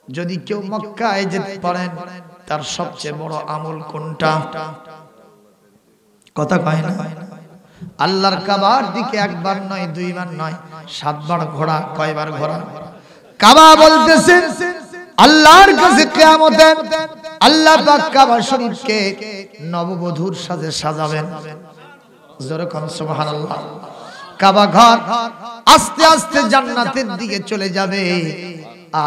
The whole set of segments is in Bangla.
যদি কেউ মক্কায় যেতে পারেন তার সবচেয়ে বড় আমল কোনটা? কথা কয় না? আল্লাহর কাবার দিকে একবার নয়, দুইবার নয়, 7 বার ঘোরা। কয়বার ঘোরা? কাবা বলতেছে আল্লাহর কাছে কিয়ামতে আল্লাহ পাক কাবা শরীফকে নববধূর সাজে সাজাবেন। জোরে কোন সুবহানাল্লাহ। কাবা ঘর আস্তে আস্তে জান্নাতের দিকে চলে যাবে,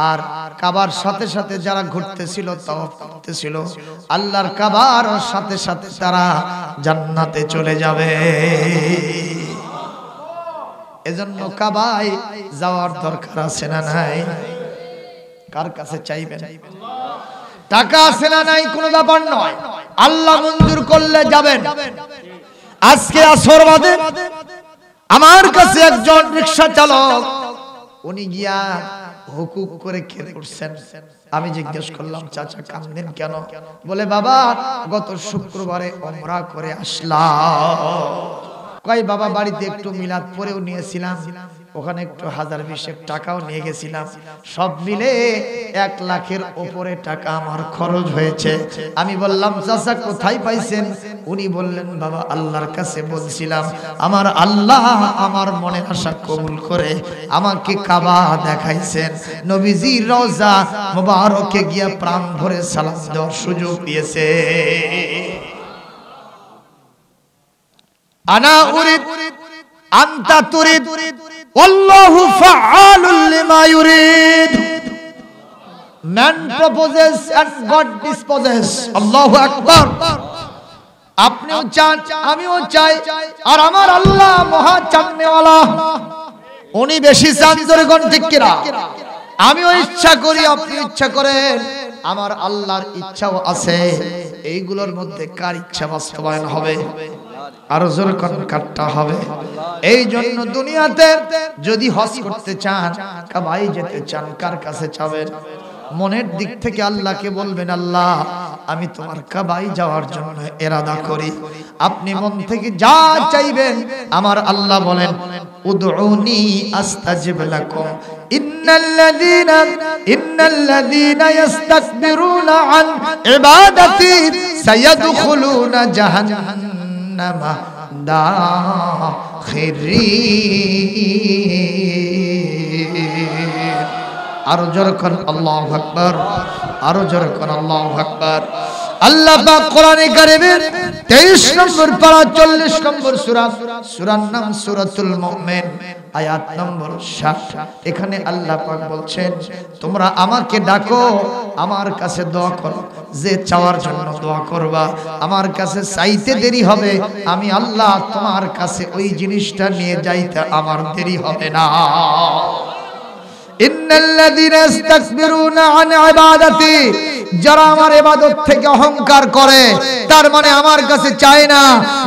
আর কাবার সাথে সাথে যারা ঘুরতেছিল তাওয়াফ করতেছিল আল্লাহর কাবার সাথে সাথে তারা জান্নাতে চলে যাবে। এজন্য কাবায় যাওয়ার দরকার আছে না নাই? কার কাছে চাইবেন? টাকা আছে না নাই কোনো ব্যাপার নয়, আল্লাহ মঞ্জুর করলে যাবেন। আজকে আসর বাদে আমার কাছে একজন রিকশা চালক, উনি গিয়া হুকুক করে খেতে উঠছেন। আমি জিজ্ঞেস করলাম, চাচা কাঁদেন কেন? বলে, বাবা গত শুক্রবারে উমরা করে আসলাম। কয় বাবা বাড়িতে একটু মিলাদ পড়েও নিয়েছিলাম, ওখানে একটু 1020 টাকাও নিয়ে গেছিলাম, সব মিলে 1 লাখের উপরে টাকা আমার খরচ হয়েছে। আমি বললাম, চাচা কোথায় পাইছেন? উনি বললেন, বাবা আল্লাহর কাছে বলছিলাম, আমার আল্লাহ আমার মনের আশা কবুল করে আমাকে কাবা দেখাইছেন, নবীজির রওজা মুবারকে গিয়া প্রাণ ভরে সালাম দেওয়ার সুযোগ দিয়েছে। আনা উরিদ আনতা তুরিদ আল্লাহু ফাআলুল লিমা ইউরিদ। Man proposes and God disposes. আল্লাহু আকবার। আপনিও চান, আমিও চাই, আর আমার আল্লাহ মহা চাননেওয়ালা, উনি বেশি চান। জোরে কোন ঠিক কিনা? আমিও ইচ্ছা করি, আপনি ইচ্ছা করেন, আমার আল্লাহর ইচ্ছাও আছে। এইগুলোর মধ্যে কার ইচ্ছা বাস্তবায়ন হবে? আরো জোরে কোন কাটটা হবে? এই জন্য দুনিয়াতে যদি হজ করতে চান, কাবায় যেতে চান, কার কাছে চাবেন? মনের দিক থেকে আল্লাহকে বলবেন, আল্লাহ আমি তোমার কাবায় যাওয়ার জন্য ইরাদা করি। আপনি মন থেকে যা চাইবেন, আমার আল্লাহ বলেন, উদউনি আস্তাজিব লাকুম ইন্নাল্লাযীনা ইস্তাকবিরুনা আন ইবাদাতি সায়াদখুলুনা জাহান্নামা দাখিরিন। আরো জোরে কোন আল্লাহু আকবার, আরো জোরে কোন আল্লাহু আকবার। আল্লাহ পাক কোরআনে কারিমের 23 নম্বর পারা 40 নম্বর সূরা, সূরার নাম সূরাতুল মুমিন, আয়াত নম্বর 60। এখানে আল্লাহ পাক বলছেন, তোমরা আমাকে ডাকো, আমার কাছে দোয়া করো, যে চাওয়ার জন্য দোয়া করবা, আমার কাছে চাইতে দেরি হবে, আমি আল্লাহ তোমার কাছে ওই জিনিসটা নিয়ে যাইতে আমার দেরি হবে না। ইন্নাল্লাযীনা ইস্তাকবিরুনা আন ইবাদাতি, যারা আমার ইবাদত থেকে অহংকার করে, তার মানে আমার কাছে চায় না,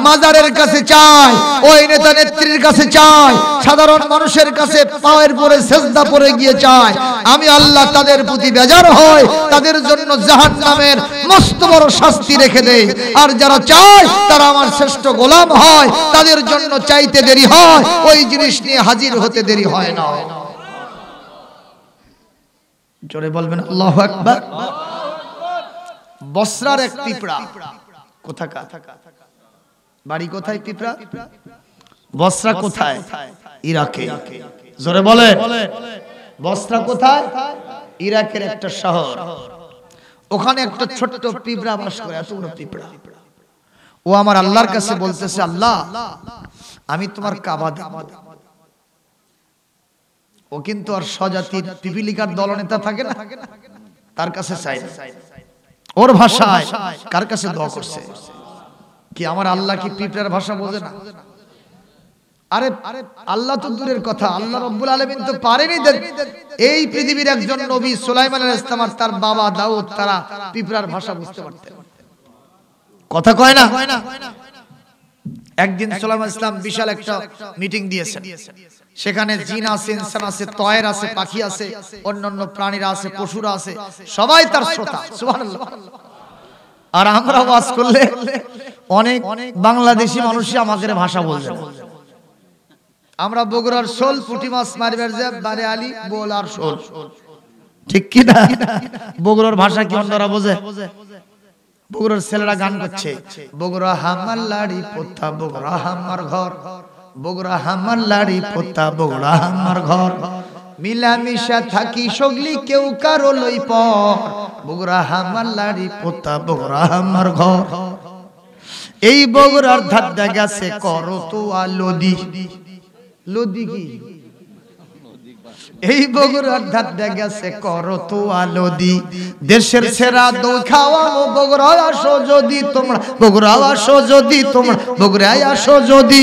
মাজারের কাছে চায়, ওই নেতা নেত্রীর কাছে চায়, সাধারণ মানুষের কাছে পায়ের পরে সেজদা পড়ে গিয়ে চায়, আমি আল্লাহ তাদের প্রতি বেজার হই, তাদের জন্য জাহান্নামের মস্ত বড় শাস্তি রেখে দেই। আর যারা চায় তারা আমার শ্রেষ্ঠ গোলাম হয়, তাদের জন্য চাইতে দেরি হয়, ওই জিনিস নিয়ে হাজির হতে দেরি হয় না। জোরে বলবেন আল্লাহু আকবার। বসরার এক পিঁপড়া, কোথাকার, বাড়ি কোথায় পিঁপড়া? বসরা কোথায়? ইরাকে। জোরে বলেন, বসরা কোথায়? ইরাকের একটা শহর। ওখানে একটা ছোট্ট পিঁপড়া বাস করে, এত বড় পিঁপড়া। ও আমার আল্লাহর কাছে বলতেছে, আল্লাহ আমি তোমার কাবা দেব। ও কিন্তু আর স্বজাতির পিপিলিকার দলনেতা থাকে না, তার কাছে চাই, ওর ভাষায় কার কাছে দোয়া করছে? কি আমার আল্লাহ কি পিঁপড়ার ভাষা বোঝে না? আরে আল্লাহ তো দূরের কথা, আল্লাহ রাব্বুল আলামিন তো পারেনি। এই পৃথিবীর একজন নবী সুলাইমান আলাইহিস সালাম আর তার বাবা দাউদ, তারা পিঁপড়ার ভাষা বুঝতে পারতেন। কথা কয় না? একদিন সুলাইমান আলাইহিস সালাম বিশাল একটা মিটিং দিয়েছেন, সেখানে জিন আছে, ইনসান আছে, তয়ের আছে, পাখি আছে, অন্যান্য প্রাণীরা আছে, পশুরা আছে, সবাই তার শ্রোতা। সুবহানাল্লাহ। আর আমরা ওয়াজ করলে অনেক বাংলাদেশি মানুষই আমাদের ভাষা বলছে। আমরা বগুড়ার শোল পুঁটি মাছ মারবার যে বারে আলী বোল আর শোল, ঠিক কি না? বগুড়ার ভাষা কি অন্যরা বোঝে? বগুড়ার ছেলেরা গান করছে, বগুড়া হামার লাড়ি পোতা, বগুড়া হামার ঘর, বগুড়া হামার লাড়ি পোতা, বগুড়া হামার ঘর, মিলামিশা থাকি সগলি কেউ কারো লই পর, বগুড়া হামার লাড়ি পোতা, বগুড়া হামার ঘর। এই বগুড়ার ধাদ্দা গেছে করো তো আলোদি, লদি কি? এই বগুড়ার ধাদ্দা গেছে করো তো আলোদি, দেশের সেরা দই খাওয়াবো বগুড়ায় আসো যদি তোমরা, বগুড়ায় আসো যদি তোমরা, বগুড়ায় আসো যদি,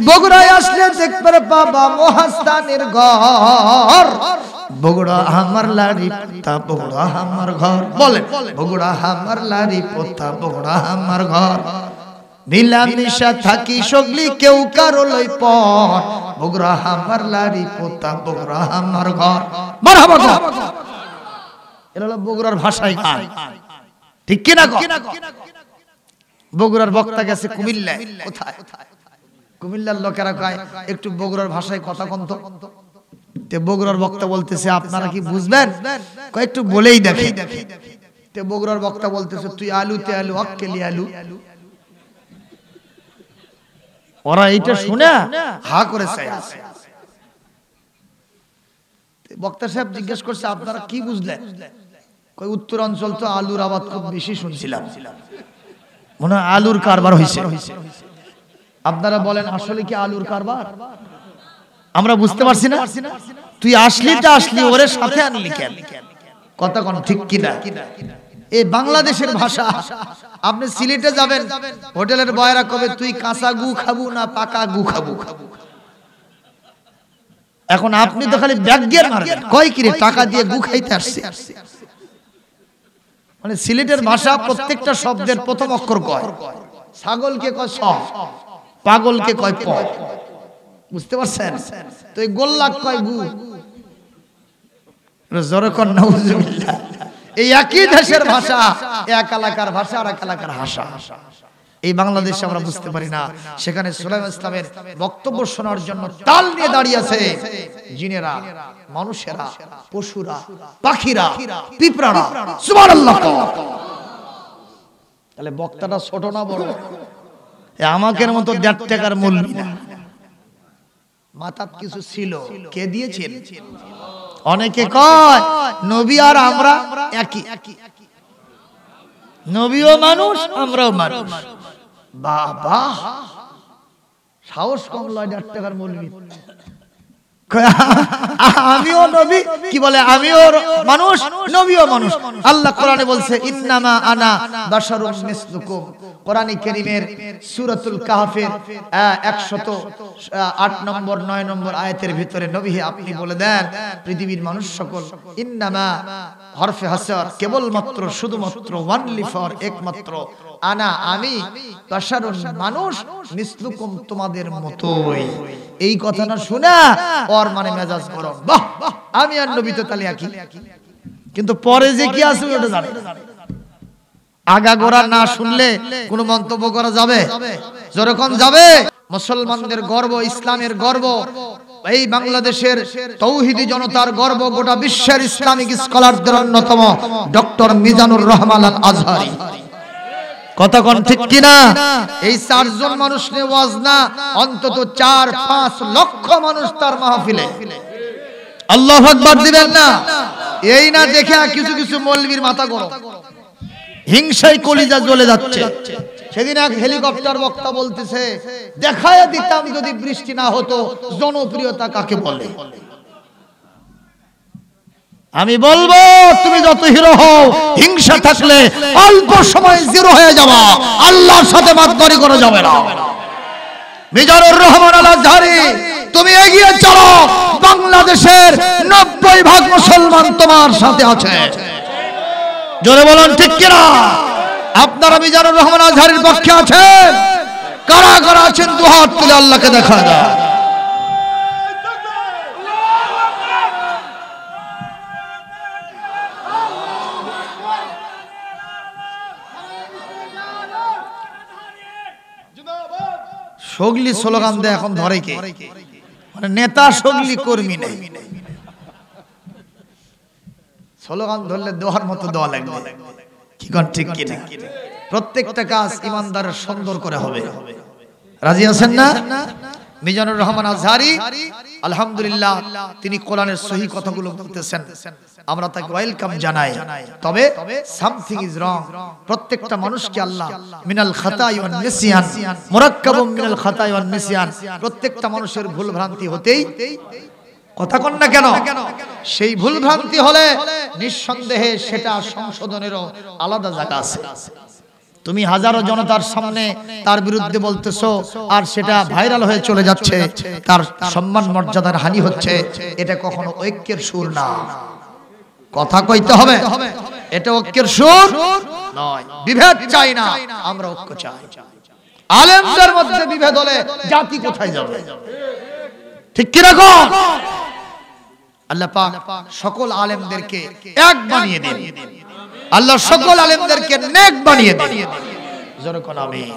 বগুড়ায় আসলে দেখবে বাবা মহাস্থানের ঘর, বগুড়া আমার লাড়ি পোতা, বগুড়া আমার ঘর। বলেন বগুড়া আমার লাড়ি পোতা, বগুড়া আমার ঘর, মিলামিশা থাকি সগলি কেউ কারো লই পর, বগুড়া আমার লাড়ি পোতা, বগুড়া আমার ঘর। মারহাবা। এটা হলো বগুড়ার ভাষায় গান, ঠিক কি না? বগুড়ার বক্তা গেছে কুমিল্লায়। কোথায়? কুমিল্লার লোকেরা কয় একটু বগুড়ার ভাষায় কথা কন্ত। তে বগুড়ার বক্তা বলতেছে আপনারা কি বুঝবেন? কয় একটু বলেই দেখে। তে বগুড়ার বক্তা বলতেছে তুই আলুতে আলু অক্কেলি আলু। ওরা এইটা শুনে হা করে চাই আছে। বক্তা সাহেব জিজ্ঞেস করছে আপনারা কি বুঝলেন? কই উত্তরাঞ্চল তো আলুর আবাদ খুব বেশি শুনছিলাম, মনে হয় আলুর কারবার হইছে। আপনারা বলেন আসলে কি আলুর কারবার? আমরা বুঝতে পারছি না। তুই আসলি তো আসলি, ওরে সাথে আনলি কেন? কথা কোন ঠিক কি না? এই বাংলাদেশের ভাষা। আপনি সিলেটে যাবেন, হোটেলের বয়রা কবে তুই কাঁচা গু খাবু না পাকা গু খাবু। এখন আপনি তো খালি ব্যাগ গিয়ে মারবেন, কয় কি রে টাকা দিয়ে গু খাইতে আসছে। মানে সিলেটের ভাষা প্রত্যেকটা শব্দের প্রথম অক্ষর কয়। ছাগলকে কয় স, পাগলকে কয় প। বুঝতে পারছেন? তো এই গোল্লাক কয় গু। জোরে কর নাউজুবিল্লাহ। এই একই দেশের ভাষা, এক এলাকার ভাষা আর এক এলাকার ভাষা। এই বাংলাদেশে আমরা বুঝতে পারি না। সেখানে সুলাইমান ইসলামের বক্তব্য শোনার জন্য তাল নিয়ে দাঁড়িয়ে আছে জিনেরা, মানুষেরা, পশুরা, পাখিরা, পিঁপড়ারা। সুবহানাল্লাহ। তাহলে বক্তাটা ছোট না বড়? আমাকের মতো 1.5 টাকার মূল্য না, মাথাত কিছু ছিল, কে দিয়েছেন? অনেকে কয় নবী আর আমরা একই, নবীও মানুষ আমরাও মানুষ। বাবা সাহস কম লয় 1.5 টাকার মৌলবি। আমিও নবী, কি বলে আমিও মানুষ, নবীও মানুষ। আল্লাহ কোরআনে বলছে ইন্নামা আনা বাশারুম মিসলুকুম। কোরআনে কারীমের সূরাতুল কাহফের 108 নম্বর 9 নম্বর আয়াতের ভিতরে নবী হে আপনি বলে দেন পৃথিবীর মানুষ সকল, ইন্নামা হরফে হাসর, কেবলমাত্র শুধুমাত্র ওয়ানলি ফর একমাত্র, আনা আমি, বাশারুন মানুষ, মিসলুকুম তোমাদের মতোই। এই কথাটা শুনে ওর মানে মেজাজ গরম। বাহ, আমি আর নবী তো তাহলে একই। কিন্তু পরে যে কি আছে ওটা জানে। আগাগোড়া না শুনলে কোন মন্তব্য করা যাবে? যখন যাবে মুসলমানদের গর্ব, ইসলামের গর্ব, এই বাংলাদেশের তৌহিদি জনতার গর্ব, গোটা বিশ্বের ইসলামিক স্কলারদের অন্যতম ডক্টর মিজানুর রহমান আল আজহারি। কথা কোন ঠিক কিনা? এই 4 জন মানুষ নিয়ে ওয়াজ না, অন্তত 4-5 লক্ষ মানুষ তার মাহফিলে। আল্লাহু আকবার দিবেন না? এই না দেখে কিছু কিছু মৌলবীর মাথা গরম, হিংসায় কলিজা জ্বলে যাচ্ছে। সেদিন এক হেলিকপ্টার বক্তা বলতেছে দেখায় দিতাম যদি বৃষ্টি না হতো জনপ্রিয়তা কাকে বলে। আমি বলবো তুমি যত হিরো হও, হিংসা থাকলে অল্প সময় জিরো হয়ে যাবে, আল্লাহর সাথে মাতবরি করা যাবে না। মিজানুর রহমান আল আজহারি, তুমি এগিয়ে চলো, বাংলাদেশের 90% মুসলমান তোমার সাথে আছে। জোরে বলুন ঠিক কিনা? আপনারা মিজানুর রহমান আজহারির পক্ষে আছেন? কারা কারা আছেন দুহাত তুলে আল্লাহকে দেখা যায়। সগলি স্লোগান দেয় এখন ধরে কে? মানে নেতা সগলি কর্মী নেই। স্লোগান ধরলে দোয়ার মতো দোয়া লাগবে। কি কোন ঠিক কি না? প্রত্যেকটা কাজ ইমানদারের সুন্দর করে হবে। রাজি আছেন না? মিজানুর রহমান আজহারি আলহামদুলিল্লাহ তিনি কোরআনের সহি কথাগুলো বলতেছেন, আমরা তাকে ওয়েলকাম জানাই। তবে সামথিং ইজ রং। প্রত্যেকটা মানুষকে আল্লাহ মিনাল খাতাই ওয়ান নিসিয়ান মুরাক্কাবুম মিনাল খাতাই ওয়ান নিসিয়ান, প্রত্যেকটা মানুষের ভুল ভ্রান্তি হতেই, কথা কন না কেন? সেই ভুল ভ্রান্তি হলে নিঃসন্দেহে সেটা সংশোধনেরও আলাদা জায়গা আছে। তুমি হাজারো জনতার সামনে তার বিরুদ্ধে বলতেছো আর সেটা ভাইরাল হয়ে চলে যাচ্ছে, তার সম্মান মর্যাদার হানি হচ্ছে, এটা কখনো ঐক্যের সুর না। কথা কইতে হবে, এটা ঐক্যের সুর নয়। বিভেদ চাই না, আমরা ঐক্য চাই। আলেমদের মধ্যে বিভেদ হলে জাতি কোথায় যাবে? ঠিক কি রাখো? আল্লাহ পাক সকল আলেমদেরকে এক বানিয়ে দেন। আল্লাহ সকল আলেমদেরকে নেক বানিয়ে দেন। জোরে কোন আমিন।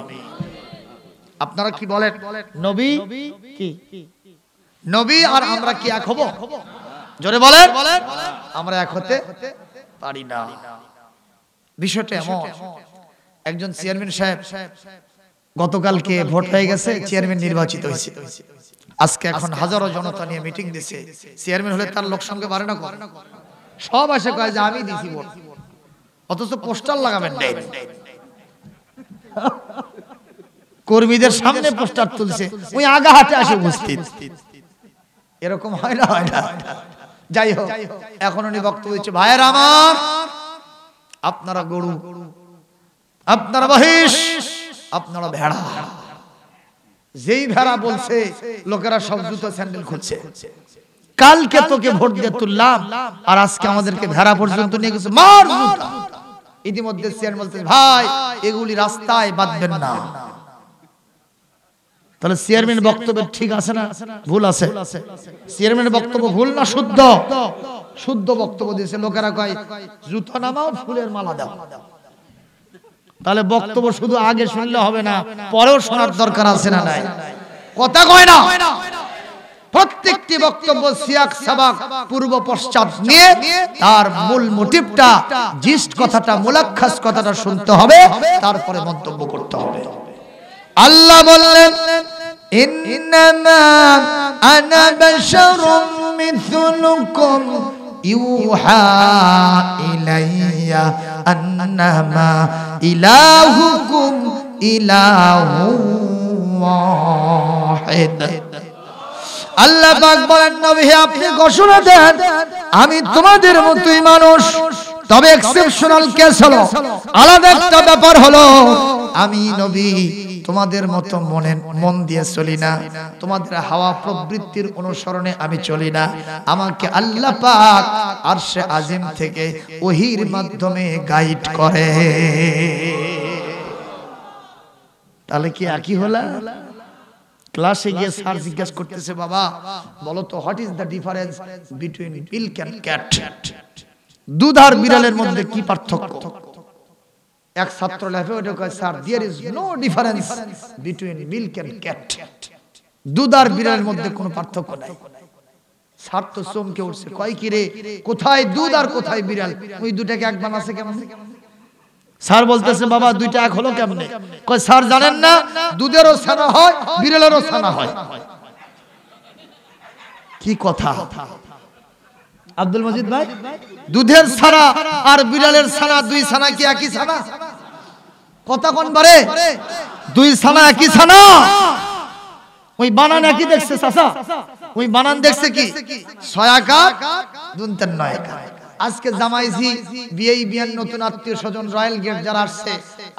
আপনারা কি বলেন? নবী কি? নবী আর আমরা কি এক হব? জোরে বলেন। আমরা এক হতে পারি না। বিষয়টা এমন, একজন চেয়ারম্যান সাহেব গতকালকে ভোট হয়ে গেছে, চেয়ারম্যান নির্বাচিত হয়েছে। আজকে এখন হাজারো জনতা নিয়ে মিটিং দিছে। চেয়ারম্যান হলে তার লোক সঙ্গে বাড়ে না, সব আসে কয় যে আমি দিছি ভোট, অথচ পোস্টার লাগাবেন না। কর্মীদের সামনে পোস্টার তুলছে, ওই আগা হাতে আসে উপস্থিত। এরকম হয় না? হয় না? যাই হোক, এখন উনি বক্তব্য দিচ্ছে, ভাইয়ের আমার, আপনারা গরু, আপনারা মহিষ, আপনারা ভেড়া। যেই ভেড়া বলছে লোকেরা সব জুতো স্যান্ডেল খুলছে। কালকে তোকে ভোট দিয়ে তুললাম আর আজকে আমাদেরকে ভেড়া পর্যন্ত নিয়ে গেছে, মার জুতা। ইতিমধ্যে চেয়ারম্যান বলতে, ভাই এগুলি রাস্তায় বাঁধবেন না। তাহলে চেয়ারম্যান বক্তব্য ঠিক আছে না ভুল আছে? চেয়ারম্যানের বক্তব্য ভুল না শুদ্ধ? শুদ্ধ বক্তব্য দিয়েছে। লোকেরা কয় জুতো নামাও, ফুলের মালা দাও। তাহলে বক্তব্য শুধু আগে শুনলে হবে না, পরেও শোনার দরকার আছে না নাই? কথা কয় না? প্রত্যেকটি বক্তব্য সিয়াক সাবাক পূর্ব পশ্চাৎ নিয়ে তার মূল মোটিভটা, জিস্ট কথাটা, মুলাক্খাস কথাটা শুনতে হবে, তারপরে মন্তব্য করতে হবে। আল্লাহ বললেন, ইন্নামা আনা বাশারুম মিথলুকুম ইউহা ইলাইয়া আন্নামা ইলাহুকুম ইলাহু ওয়াহিদ। আল্লাহ পাক বলেন, নবী হে আপনি ঘোষণা দেন, আমি তোমাদের মতোই মানুষ, তবে এক্সেপশনাল কেস হলো, আলাদা একটা ব্যাপার হলো, আমি নবী তোমাদের মতো মন দিয়ে চলি না, তোমাদের হাওয়া প্রবৃত্তির অনুসরণে আমি চলি না। আমাকে আল্লাহ পাক আরশে আজিম থেকে ওহীর মাধ্যমে গাইড করে। তাহলে কি একই হলো? ক্লাসে গিয়ে স্যার জিজ্ঞাসা করতেছে, বাবা বলো তো, what is the difference between milk and cat? দুধ আর বিড়ালের মধ্যে কি পার্থক্য? এক ছাত্র লেখে ওটা কয়, sir there is no difference between milk and cat. দুধ আর বিড়ালের মধ্যে কোনো পার্থক্য নাই। স্যার তো চমকে উঠছে, কয় কি রে, কোথায় দুধ আর কোথায় বিড়াল? ওই দুটাকে এক বানাছে কেমন? স্যার বলতেছে, বাবা দুইটা এক হলো কেমনে? কয় স্যার জানেন না, দুধেরও ছানা হয়, বিড়ালেরও ছানা হয়। কি কথা আব্দুল মজিদ ভাই? দুধের ছানা আর বিড়ালের ছানা, দুই ছানা কি একই ছানা? কথা কোন বারে? দুই ছানা একই ছানা? ওই বানান একই দেখছে চাচা? ওই বানান দেখছে কি? 6 আকার দুন 9 আকার। আজকে জামাইজি বিয়েই বিয়ান নতুন আত্মীয় স্বজন রয়্যাল গেট যারা আসছে,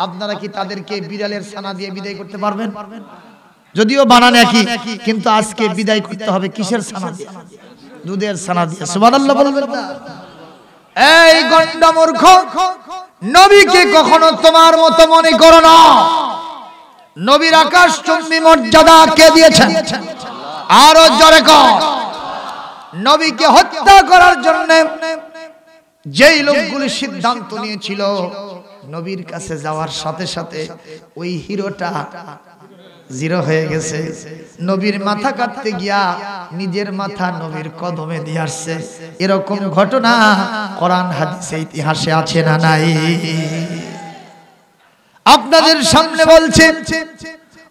আপনারা কি তাদেরকে বিড়ালের ছানা দিয়ে বিদায় করতে পারবেন? যদিও বানান একই, কিন্তু আজকে বিদায় করতে হবে কিসের ছানা দিয়ে? দুধের ছানা দিয়ে। সুবহানাল্লাহ বলবেন না? এই গন্ডা মূর্খ, নবীকে কখনো তোমার মতো মনে করো না। নবীর আকাশচুম্বী মর্যাদা কে দিয়েছেন? আরো জোরে কর। নবীকে হত্যা করার জন্য যেই লোকগুলি সিদ্ধান্ত নিয়েছিল, নবীর কাছে যাওয়ার সাথে সাথে ওই হিরোটা জিরো হয়ে গেছে। নবীর মাথা কাটতে গিয়া নিজের মাথা নবীর কদমে দিয়ে আসছে। এরকম ঘটনা কোরআন হাদিসে ইতিহাসে আছে না নাই? আপনাদের সামনে বলছে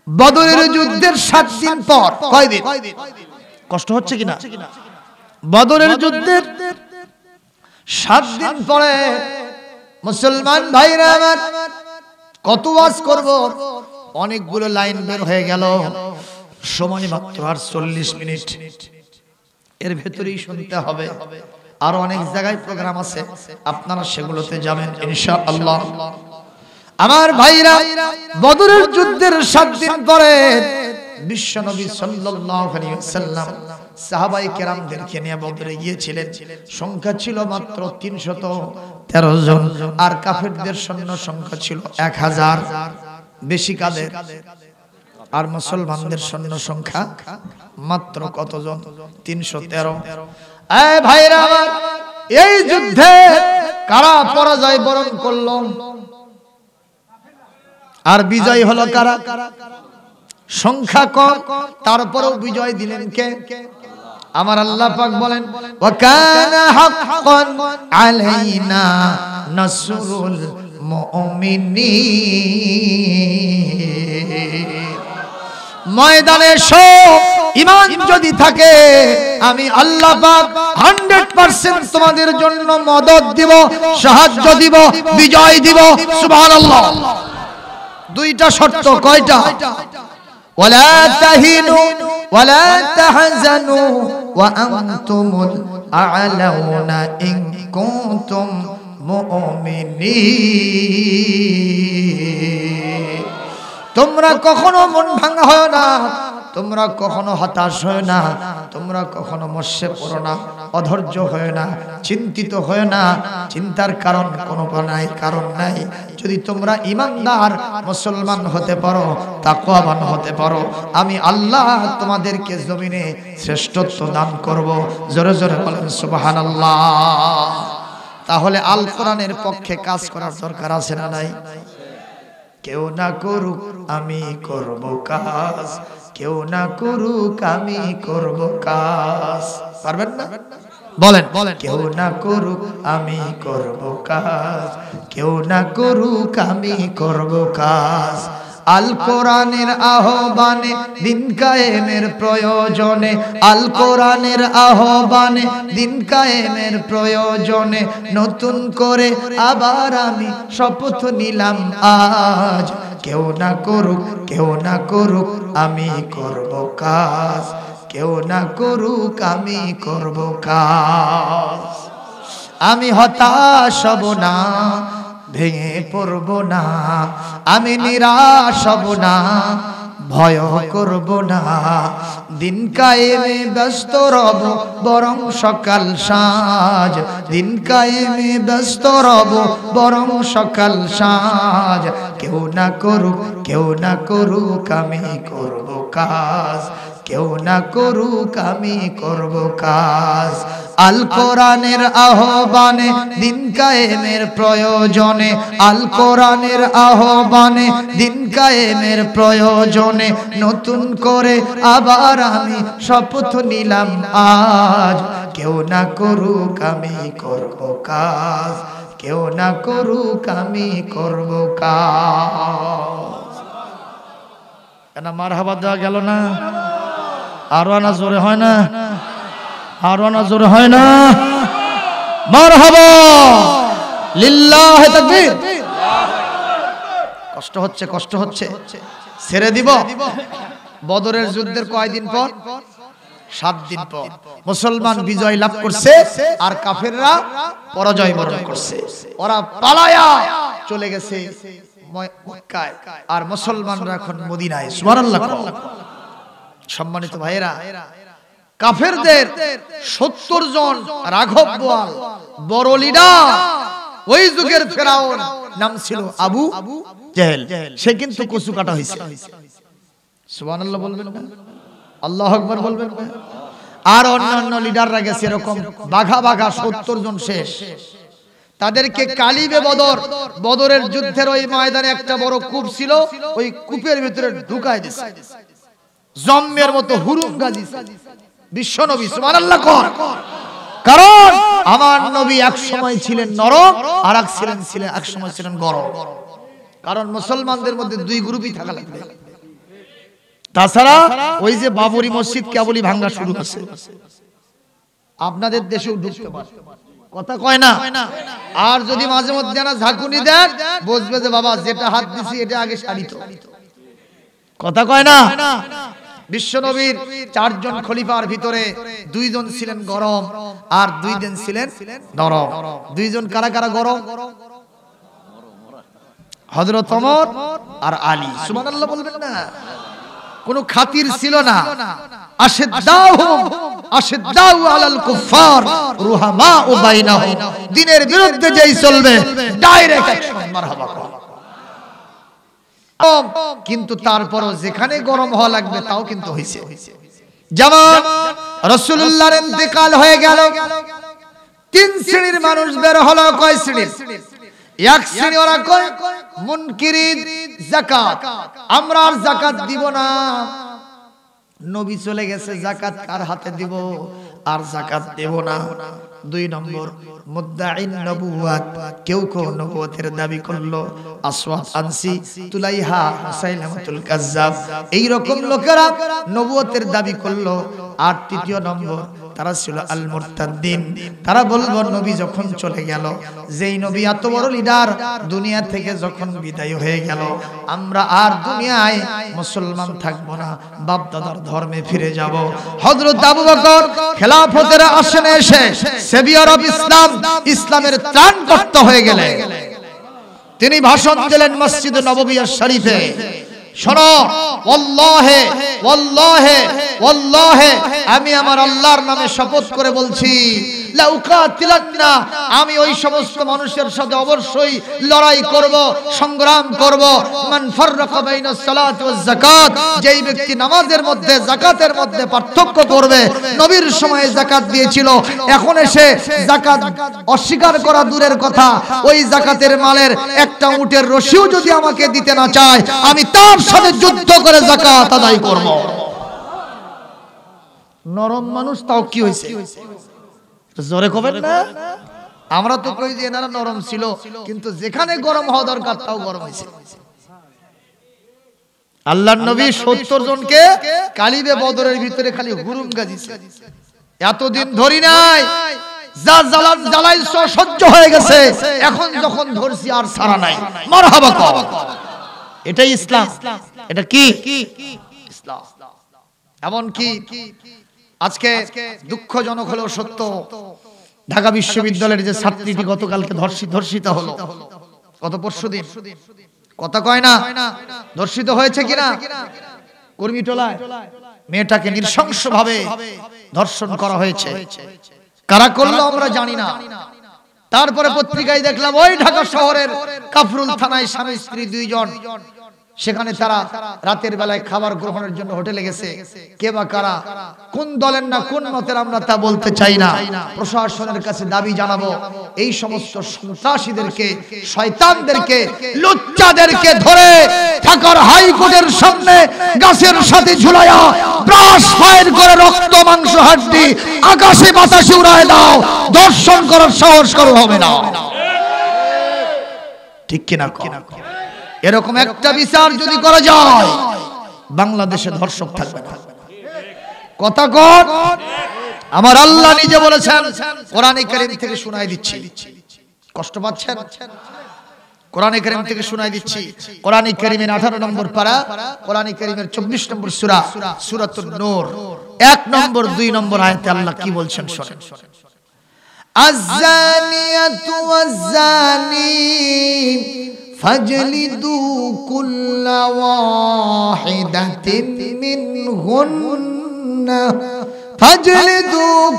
বদরের যুদ্ধের 7 দিন পর, কয় দিন? কষ্ট হচ্ছে কিনা? বদরের যুদ্ধের 7 দিন পরে মুসলমান ভাইরা আমার, কত ওয়াজ করব, অনেকগুলো লাইন বের হয়ে গেল, সময় মাত্র আর 40 মিনিট, এর ভেতরেই শুনতে হবে। আর অনেক জায়গায় প্রোগ্রাম আছে, আপনারা সেগুলোতে যাবেন ইনশাআল্লাহ। আমার ভাইরা, বদরের যুদ্ধের 7 দিন পরে বিশ্বনবী সাল্লাল্লাহু আলাইহি ওয়াসাল্লাম সাহাবায়ে কেরামদেরকে নিয়ে বদরে গিয়েছিলেন। সংখ্যা ছিল মাত্র 313 জন, আর কাফেরদের সৈন্য সংখ্যা ছিল 1000। বেশি কাদের? আর মুসলমানদের সৈন্য সংখ্যা মাত্র কতজন? 313। এই ভাইরা আমার, এই যুদ্ধে কারা পরাজয় বরণ করলো আর বিজয় হলো কারা? সংখ্যা কম, তারপরেও বিজয় দিলেন কে? আমার আল্লাহ পাক বলেন, ওয়া কানা হাক্কান আলাইনা নাসরুল মুমিনিন। ময়দানে ঈমান যদি থাকে, আমি আল্লাহ পাক 100% তোমাদের জন্য মদদ দিব, সাহায্য দিব, বিজয় দিব। সুবহানাল্লাহ। দুইটা শর্ত। কয়টা? ওয়ালা তাহিনু ওয়ালা তাহজানু ওয়া আনতুমুল আ'লাউনা ইন কুনতুম মুমিনিন। তোমরা কখনো মন ভাঙা হয় না, তোমরা কখনো হতাশ হয় না, তোমরা কখনো মস্যে পড়ো না, অধৈর্য হয় না, চিন্তিত হয় না। চিন্তার কারণ কোনো কারণ নাই। যদি তোমরা ঈমানদার মুসলমান হতে পারো, তাকওয়াবান হতে পারো, আমি আল্লাহ তোমাদেরকে জমিনে শ্রেষ্ঠত্ব দান করব। জোরে জোরে বলেন সুবহানাল্লাহ। তাহলে আল কোরআনের পক্ষে কাজ করার দরকার আছে না নাই? কেউ না করুক আমি করব কাজ, কেউ না করুক আমি করব কাজ। পারবেন না? বলেন, কেউ না করুক আমি করব কাজ, কেউ না করুক আমি করব কাজ। আল কোরআনের আহ্বানে দিন কায়েমের প্রয়োজনে, আল কোরআনের আহ্বানে দিন কায়েমের প্রয়োজনে নতুন করে আবার আমি শপথ নিলাম আজ। কেউ না করুক, কেউ না করুক আমি করব কাজ, কেউ না করুক আমি করব কাজ। আমি হতাশ হব না, ভেঙে পড়ব না, আমি নিরাশ হব না, ভয় করব না। দিন কায়েমে ব্যস্ত রব বরং সকাল সাঁঝ, দিন কায়েমে ব্যস্ত রব বরং সকাল সাঁঝ। কেউ না করুক, কেউ না করুক আমি করব কাজ, কেউ না করুক আমি করব কাজ। আল কোরআনের আহ্বানে দিন কায়েমের প্রয়োজনে, আল কোরআনের আহ্বানে দিন কায়েমের প্রয়োজনে নতুন করে আবার আমি শপথ নিলাম আজ। কেউ না করুক আমি করব কাজ, কেউ না করুক আমি করব কাজ। না মারহাবা দেওয়া গেল না? আরো না জোরে হয় না? আরো না জোরে হয় না? মারহাবা লিল্লাহি তাকবীর। কষ্ট হচ্ছে, কষ্ট হচ্ছে, ছেড়ে দিব। বদরের যুদ্ধের কয়দিন পর? 7 দিন পর মুসলমান বিজয় লাভ করছে, আর কাফেররা পরাজয় বরণ করছে। ওরা পালায়া চলে গেছে মক্কায়, আর মুসলমানরা এখন মদিনায়। সুবহানাল্লাহ। সম্মানিত ভাইয়েরা, কাফেরদের 70 জন রাঘব বোয়াল বড় লিডার, ওই যুগের ফেরাউন নাম ছিল আবু জেহেল। সে কিন্তু কচু কাটা হয়েছে। সুবহানাল্লাহ বলবেন না? আল্লাহু আকবার বলবেন না? আর অন্যান্য লিডাররা গেছে এরকম বাঘা বাঘা 70 জন শেষ। তাদেরকে কালিবে বদর, বদরের যুদ্ধের ওই ময়দানে একটা বড় কূপ ছিল, ওই কূপের ভিতরে ঢুকায় দিয়েছে, জম্মের মতো হুরুঙ্গা দিয়েছে বিশ্বনবী। সুবহানাল্লাহ কোন? কারণ আমার নবী এক সময় ছিলেন নরম, আর এক সময় ছিলেন গরম। কারণ মুসলমানদের মধ্যে দুই গ্রুপই থাকা লাগবে। তাছাড়া ওই যে বাবরি মসজিদ কেবলই ভাঙা শুরু হচ্ছে, আপনাদের দেশেও ঢুকতে পারে, কথা কয় না। আর যদি মাঝে মধ্যে না ঝাঁকুনি দেন, বুঝবে যে বাবা যেটা হাত দিছি এটা আগে সারিত, কথা কয় না। বিশ্বনবীর 4 জন খলিফার ভিতরে 2 জন ছিলেন গরম আর 2 জন ছিলেন নরম। 2 জন কারা কারা গরম? হযরত ওমর আর আলী। সুবহানাল্লাহ বলবেন না? কোনো খাতির ছিল না। আশিদ্দাউ আলাল কুফার রুহামাউ বাইনাহুম, দ্বীনের বিরুদ্ধে যেই চলবে ডাইরেক্ট অ্যাকশন, মারহাবা। কিন্তু তারপরও যেখানে গরম হওয়া লাগবে তাও কিন্তু হয়েছে। যেমন রাসূলুল্লাহর ইন্তেকাল হয়ে গেল, 3 শ্রেণীর মানুষ বের হলো। কয় শ্রেণীর? এক শ্রেণী ওরা কয় মুনকিরিন যাকাত, আমরা আর যাকাত দিব না, নবী চলে গেছে, যাকাত কার হাতে দিব, আর যাকাত দেব না। 2 নম্বর মুদ্দাঈন নবুওয়াত, কেউ কেউ নবুয়তের দাবি করলো, আসওয়াদ আনসি, তুলাইহা, মুসাইলামাতুল কাজ্জাব, এই রকম লোকেরা নবুয়তের দাবি করলো। আর 3 নম্বর তারা ছিল আল মুরতাদ্দিন, তারা বলবো নবী যখন চলে গেল, যেই নবী এত বড় লিডার দুনিয়া থেকে যখন বিদায় হয়ে গেল, আমরা আর দুনিয়ায় মুসলমান থাকবো না, বাপ দাদার ধর্মে ফিরে যাব। হযরত আবু বকর খেলাফতের আসনে এসে সেভিয়ার অফ ইসলাম, ইসলামের ত্রাণকর্তা হয়ে গেলেন। তিনি ভাষণ দিলেন মসজিদে নববী শরীফে, শোনো, ওয়াল্লাহি ওয়াল্লাহি ওয়াল্লাহি, আমি আমার আল্লাহর নামে শপথ করে বলছি, লাউকাতিলান্না, আমি ওই সমস্ত মানুষের সাথে অবশ্যই লড়াই করব, সংগ্রাম করব। মান ফাররাকা বাইনাস সালাত ওয়াজ যাকাত, যেই ব্যক্তি নামাজের মধ্যে যাকাতের মধ্যে পার্থক্য করবে, নবীর সময়ে যাকাত দিয়েছিল, এখন এসে যাকাত অস্বীকার করা দূরের কথা, ওই যাকাতের মালের একটা উটের রশিও যদি আমাকে দিতে না চায়, আমি তার সাথে যুদ্ধ করে যাকাত আদায় করব। নরম মানুষ তাও কি হয়েছে? জোরে কবেন না? আমরা তো কই যে এনারা নরম ছিল, কিন্তু যেখানে গরম হওয়া দরকার তাও গরম হয়েছে। আল্লাহর নবী 70 জনকে কালিবে বদরের ভিতরে খালি হুরুঙ্গা দিয়েছে, এতদিন ধরি নাই, যা জ্বালাই সহ্য হয়ে গেছে, এখন যখন ধরছি আর ছাড়া নাই, মারহাবা কও। এটাই ইসলাম। এটা কি ইসলাম? এমন কি আজকে দুঃখজনক হলেও সত্য, ঢাকা বিশ্ববিদ্যালয়ের যে ছাত্রীটি গতকালকে ধর্ষিত হলো, গত পরশুদিন, কথা কয় না, ধর্ষিত হয়েছে কিনা? কর্মীটোলায় মেয়েটাকে নৃশংসভাবে ধর্ষণ করা হয়েছে। কারা করলো আমরা জানি না। তারপরে পত্রিকায় দেখলাম ওই ঢাকা শহরের কাফরুল থানায় স্বামী স্ত্রী 2 জন, সেখানে তারা রাতের বেলায় খাবার গ্রহণের জন্য হোটেলে গেছে। কে বা কারা, কোন দলের না কোন মতের আমরা তা বলতে চাই না। প্রশাসনের কাছে দাবি জানাবো, এই সমস্ত সন্ত্রাসীদেরকে, শয়তানদেরকে, লুচ্চাদেরকে ধরে ঢাকার হাইকোর্টের সামনে গাছের সাথে ঝুলাইয়া ব্রাশ ফায়ার করে রক্ত মাংস হাড্ডি আকাশে বাতাসে উড়ায় দাও, দর্শন করার সাহস কারো হবে না। ঠিক কিনা? এরকম একটা বিচার যদি করা যায়, বাংলাদেশে ধর্ষক থাকবে না। কথা কন। আমার আল্লাহ নিজে বলেছেন, কোরআনে কারীম থেকে শোনাই দিচ্ছি, কষ্ট পাচ্ছেন? কোরআনে কারীম থেকে শোনাই দিচ্ছি। কোরআনে কারীমের 18 নম্বর পারা, কোরআনে কারীমের 24 নম্বর সূরা, সূরাতুন নূর 1 নম্বর 2 নম্বর আয়াতে আল্লাহ কি বলছেন শুনেন। আয-যানিয়াতু ওয়াজ-যানি فاجلدوا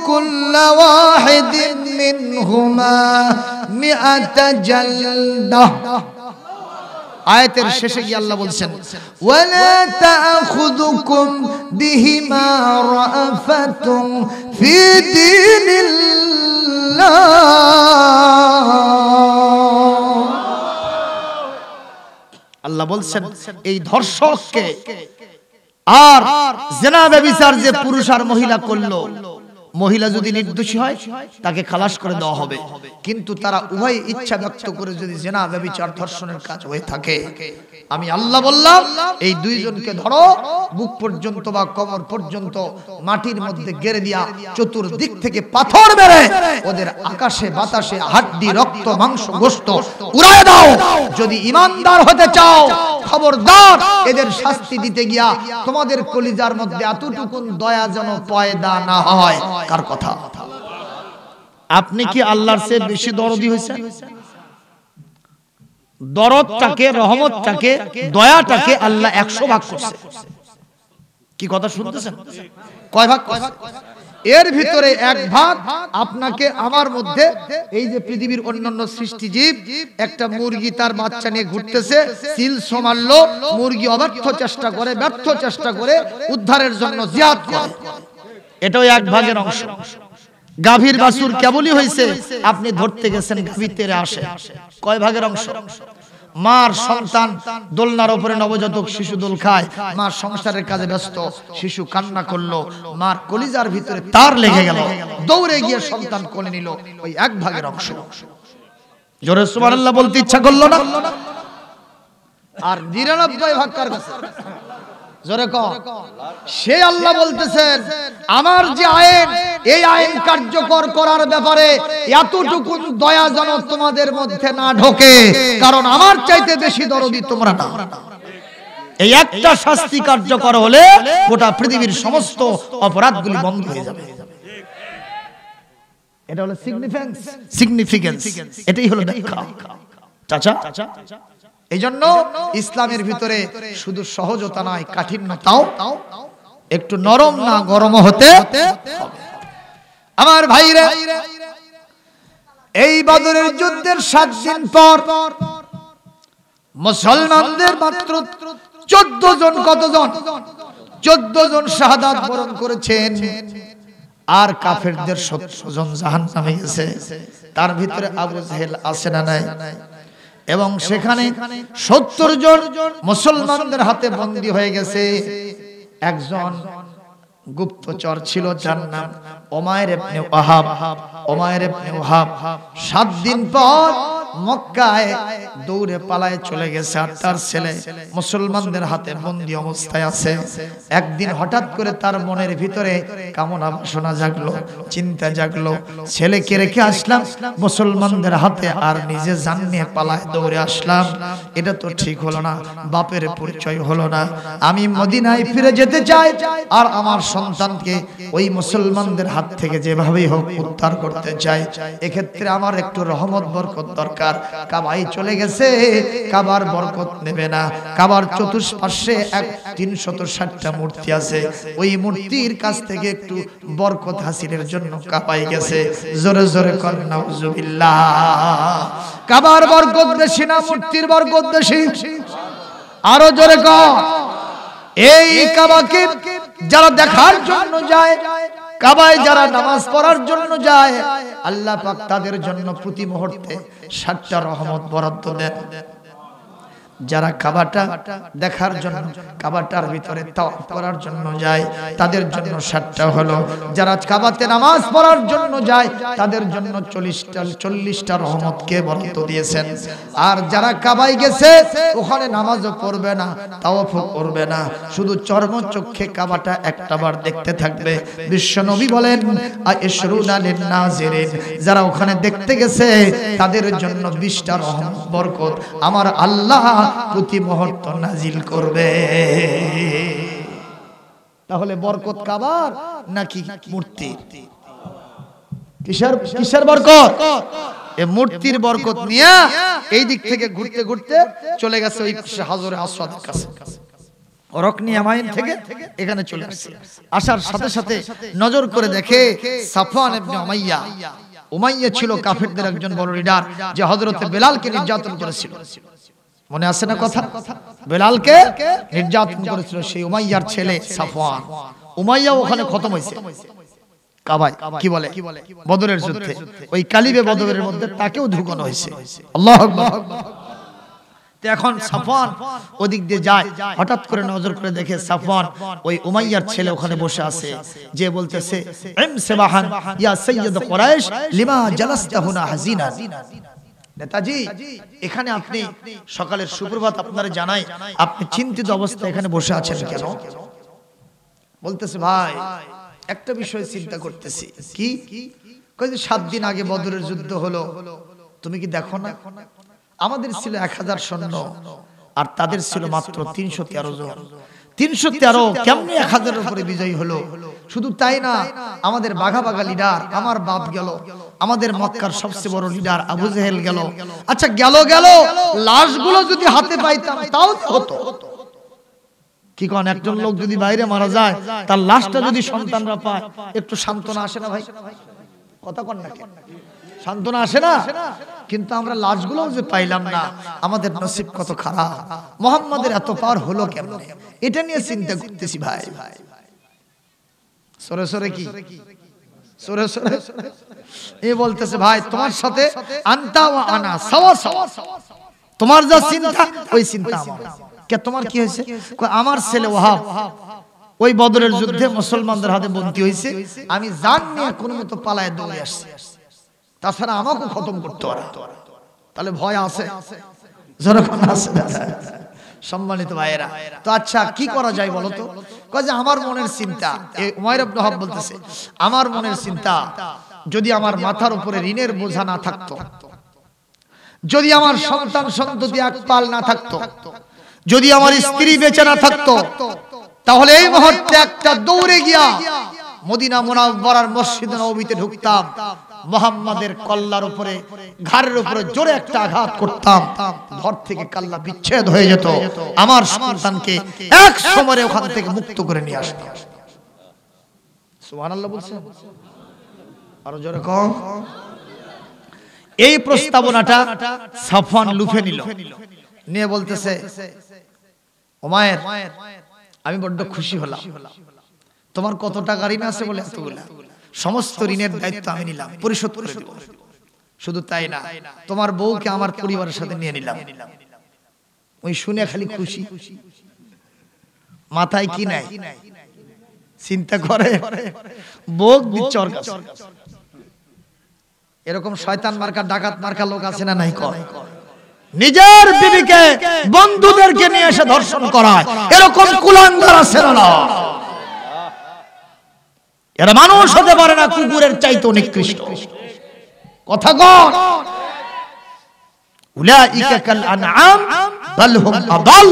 كل واحدة منهما 100 جلدة আয়াতের শেষে গিয়ে আল্লাহ বলছেন ওয়ালা তাখুযুকুম বিহিমা রাফাতুম ফি দীনিল্লাহ। আল্লাহ বলছেন এই ধর্ষককে আর জিনা ব্যভিচার যে পুরুষ আর মহিলা করলো, মহিলা যদি নির্দোষী হয় তাকে খালাস করে দেওয়া হবে, কিন্তু তারা উভয় ইচ্ছা ব্যক্ত করে যদি জিনা ব্যভিচার ধর্ষণের কাজ হয়ে থাকে, আমি আল্লাহ বললাম এই দুইজনকে ধরো, বুক পর্যন্ত বা কোমর পর্যন্ত মাটির মধ্যে গেড়ে দিয়া চতুর্দিক থেকে পাথর মেরে ওদের আকাশে বাতাসে হাড্ডি রক্ত মাংস গোশত উড়ায় দাও। যদি ঈমানদার হতে চাও খবরদার এদের শাস্তি দিতে গিয়া তোমাদের কলিজার মধ্যে এতটুকু দয়া যেন পয়দা না হয়। কার কথা? আপনি কি আল্লাহর চেয়ে বেশি দরদি হয়েছেন? দরদটাকে, রহমতটাকে, দয়াটাকে আল্লাহ 100 ভাগ করছে। কি কথা শুনতেছেন? কয় ভাগ? এর ভিতরে 1 ভাগ আপনাকে আমার মধ্যে, এই যে পৃথিবীর অন্যান্য সৃষ্টিজীব, একটা মুরগি তার বাচ্চা নিয়ে ঘুরতেছে, সিল সমারলো, মুরগি অব্যর্থ চেষ্টা করে, ব্যর্থ চেষ্টা করে উদ্ধারের জন্য জিহাদ করে, এটাও 1 ভাগের অংশ। গাভীর বাছুর কেবলই হইছে, আপনি ধরতে গেছেন, গাভী তেরে আসে, কয় ভাগের অংশ? মার সন্তান দোলনার উপরে নবজাতক শিশু দোল খায়, মা সংসারের কাজে ব্যস্ত, শিশু কান্না করলো, মার কলিজার ভিতরে তার লেগে গেল, দৌড়ে গিয়ে সন্তান কোলে নিল, ওই 1 ভাগের অংশ। জোরে সুবহানাল্লাহ বলতে ইচ্ছা করলো না? আর 99 ভাগ কার কাছে? জোরে কও। সে আল্লাহ বলতেছেন আমার যে আইন, এই আইন কার্যকর করার ব্যাপারে এতটুকু দয়া যেন তোমাদের মধ্যে না ঢোকে, কারণ আমার চাইতে বেশি দরদি তোমরা না। এই একটা শাস্তি কার্যকর হলে গোটা পৃথিবীর সমস্ত অপরাধগুলি বন্ধ হয়ে যাবে। এটা হলো সিগনিফিকেন্স, এটাই হলো ব্যাখ্যা। চাচা, এই জন্য ইসলামের ভিতরে শুধু সহজতা নয়, কাঠিন্যতাও একটু নরম না গরম হতে হবে। আমার ভাইরা, এই বদরের যুদ্ধের 7 দিন পর মুসলমানদের মাত্র 14 জন, কতজন? 14 জন শাহাদাত বরণ করেছেন, আর কাফেরদের 70 জন জাহান্নামে গেছে। তার ভিতরে আবু জেহেল আছে না নাই? এবং সেখানে 70 জন মুসলমানদের হাতে বন্দী হয়ে গেছে। একজন গুপ্তচর ছিল, যার নাম উমাইর ইবনে ওয়াহাব। উমাইর ইবনে ওয়াহাব 7 দিন পর মক্কায় দৌড়ে পালায়ে চলে গেছে, আর তার ছেলে মুসলমানদের হাতে বন্দী অবস্থায় আছে। একদিন হঠাৎ করে তার মনের ভিতরে কামনা বাসনা জাগলো, চিন্তা জাগলো, ছেলেকে রেখে আসলাম মুসলমানদের হাতে, আর নিজে জান নিয়ে পালায় দৌড়ে আসলাম, এটা তো ঠিক হলো না, বাপের পরিচয় হলো না। আমি মদিনায় ফিরে যেতে চাই, আর আমার সন্তানকে ওই মুসলমানদের হাত থেকে যেভাবেই হোক উদ্ধার করতে চাই। এক্ষেত্রে আমার একটু রহমত বরকত দরকার। কাবায় চলে গেছে, কাবার বরকত নেবে না। কাবার চতুষ্পার্শ্বে 360টা মূর্তি আছে, ওই মূর্তির কাছ থেকে একটু বরকত হাসিলের জন্য কাবায় গেছে। জোরে জোরে কর নাউজুবিল্লাহ। কাবার বরকত বেশি না মূর্তির বরকত বেশি? আরো জোরে কর। এই কাবাকে যারা দেখার জন্য যায়, কাবায় যারা নামাজ পড়ার জন্য যায়, আল্লাহ পাক তাদের জন্য প্রতি মুহূর্তে 7টা রহমত বরাদ্দ দেন। যারা কাবাটা দেখার জন্য, কাবাটার ভিতরে তাওয়াফ করার জন্য যায়, তাদের জন্য 7টা হলো। যারা কাবাতে নামাজ পড়ার জন্য যায়, তাদের জন্য 40টা রহমতকে বরাদ্দ দিয়েছেন। আর যারা কাবায় গেছে, ওখানে নামাজও পড়বে না, তাওয়াফও করবে না, শুধু চর্মচক্ষে কাবাটা একটাবার দেখতে থাকবে। বিশ্বনবী বলেন আয়শরুনা লিন-নাজিরিন, যারা ওখানে দেখতে গেছে তাদের জন্য 20টা রহমত বরকত আমার আল্লাহ প্রতি মুহূর্ত নাজিল করবে। তাহলে বরকত কাবার নাকি মূর্তির? কিসের বরকত? এই মূর্তির বরকত নিয়ে এই দিক থেকে ঘুরতে ঘুরতে চলে গেছে ওই হাজরে আসওয়াদের কাছে। রকনি ইয়ামাইন থেকে এখানে চলে আসছে। আসার সাথে সাথে নজর করে দেখে সাফওয়ান ইবনে উমাইয়া, উমাইয়া ছিল কাফেরদের একজন বড় লিডার, যে হযরতে বেলালকে নির্যাতন করেছিল। মনে আছে না কথা? বেলালকে নির্যাতন করেছিল সেই উমাইয়ার ছেলে সাফওয়ান। উমাইয়া ওখানে খতম হয়েছে কাবায়, কি বলে বদরের যুদ্ধে, ওই কালিবে বদরের মধ্যে তাকেও ঢুকানো হয়েছে। আল্লাহু আকবার। এখন সাফওয়ান ওদিক দিয়ে যায়, হঠাৎ করে নজর করে দেখে সাফওয়ান ওই উমাইয়ার ছেলে ওখানে বসে আছে, যে বলতেছে ইম সাবাহান ইয়া সাইয়্যিদ কুরাইশ লিমা জালাসতা হুনা হাজিনা। নেতাজি, এখানে আপনি সকালের সুপ্রভাত আপনারা জানাই, আপনি চিন্তিত অবস্থায় এখানে বসে আছেন কেন? বলতেছে ভাই একটা বিষয় চিন্তা করতেছি। কি? কই যে 7 দিন আগে বদরের যুদ্ধ হলো, তুমি কি দেখো না? আমাদের ছিল 1000 সৈন্য আর তাদের ছিল মাত্র 313 জন। 313 কেমনে 1000 এর উপরে বিজয়ী হলো? শুধু তাই না, আমাদের বাঘা বাঘা লিডার আমার বাপ গেল, আমাদের মক্কার সবচেয়ে বড় লিডার আবু জেহেল গেল। আচ্ছা গেল, লাশগুলো যদি হাতে পাইতাম তাও হতো। কি কোন একজন লোক যদি বাইরে মারা যায়, তার লাশটা যদি সন্তানরা পায়, একটু সান্ত্বনা আসে না ভাই? কথা কোন না, সান্ত্বনা আসে না? কিন্তু আমরা লাশগুলো যে পাইলাম না, আমাদের নসিব কত খারাপ। মুহাম্মাদের এত পার হলো কেমনে, এটা নিয়ে চিন্তা করতেছি ভাই। সরে সরে কি সরে সরে এই বলতেছে ভাই তোমার সাথে আনতা ওয়া আনা সাওয়া সাওয়া, তোমার যা চিন্তা ওই চিন্তা আমার। কে তোমার কি হয়েছে? আমার ছেলে ওয়াহাব ওই বদরের যুদ্ধে মুসলমানদের হাতে বন্দী হয়েছে, আমি জান নিয়ে কোনো মতো পালায় দৌড়ে আসছি, তাছাড়া আমাকে খতম করতে পারে। তাহলে ভয় আছে? যখন আছে সম্মানিত ভাইয়েরা, তো আচ্ছা কি করা যায় বলো তো? কয় যে আমার মনের চিন্তা, এই উমাইর ইবনে ওয়াহাব বলতেছে আমার মনের চিন্তা, যদি আমার মাথার উপরে ঋণের বোঝা না থাকতো, যদি আমার সন্তান সন্ততি একপাল না থাকতো, যদি আমার স্ত্রী বেঁচে না থাকতো, তাহলে এই মুহূর্তে একটা দৌড়ে গিয়া মদিনা মুনাওয়ারার মসজিদে নববীতে ঢুকতাম, মুহাম্মাদের কল্লার উপরে ঘাড়ের উপরে জোরে একটা আঘাত করতাম, ধর থেকে কাল্লা বিচ্ছেদ হয়ে যেত, আমার সন্তানকে এক সময়ে ওখান থেকে মুক্ত করে নিয়ে আসতাম। সুবহানাল্লাহ বলছেন? আরো জোরে কম। এই প্রস্তাবনাটা সাফওয়ান লুফে নিল, নিয়ে বলতেছে উমাইর আমি বড্ড খুশি হলাম, তোমার কত টাকা ঋণ আছে? বলে এতগুলা। সমস্ত ঋণের দায়িত্ব আমি নিলাম, পরিশোধ করে দেব। শুধু তাই না, তোমার বউকে আমার পরিবারের সাথে নিয়ে নিলাম। ওই শুনে খালি খুশি, মাথায় কি নাই চিন্তা করে বউ বিচর কাছে। এরকম শয়তান মার্কা ডাকাত মার্কা লোক আছে না নাই? কয় নিজের বিবিকে বন্ধুদেরকে নিয়ে এসে ধর্ষণ করায়, এরকম কুলাঙ্গার আছে না? এরা মানুষ হতে পারে না, কুকুরের চাইতে নিকৃষ্ট। কথা কন। উলাইকা কাল আনআম বাল হুম আদাল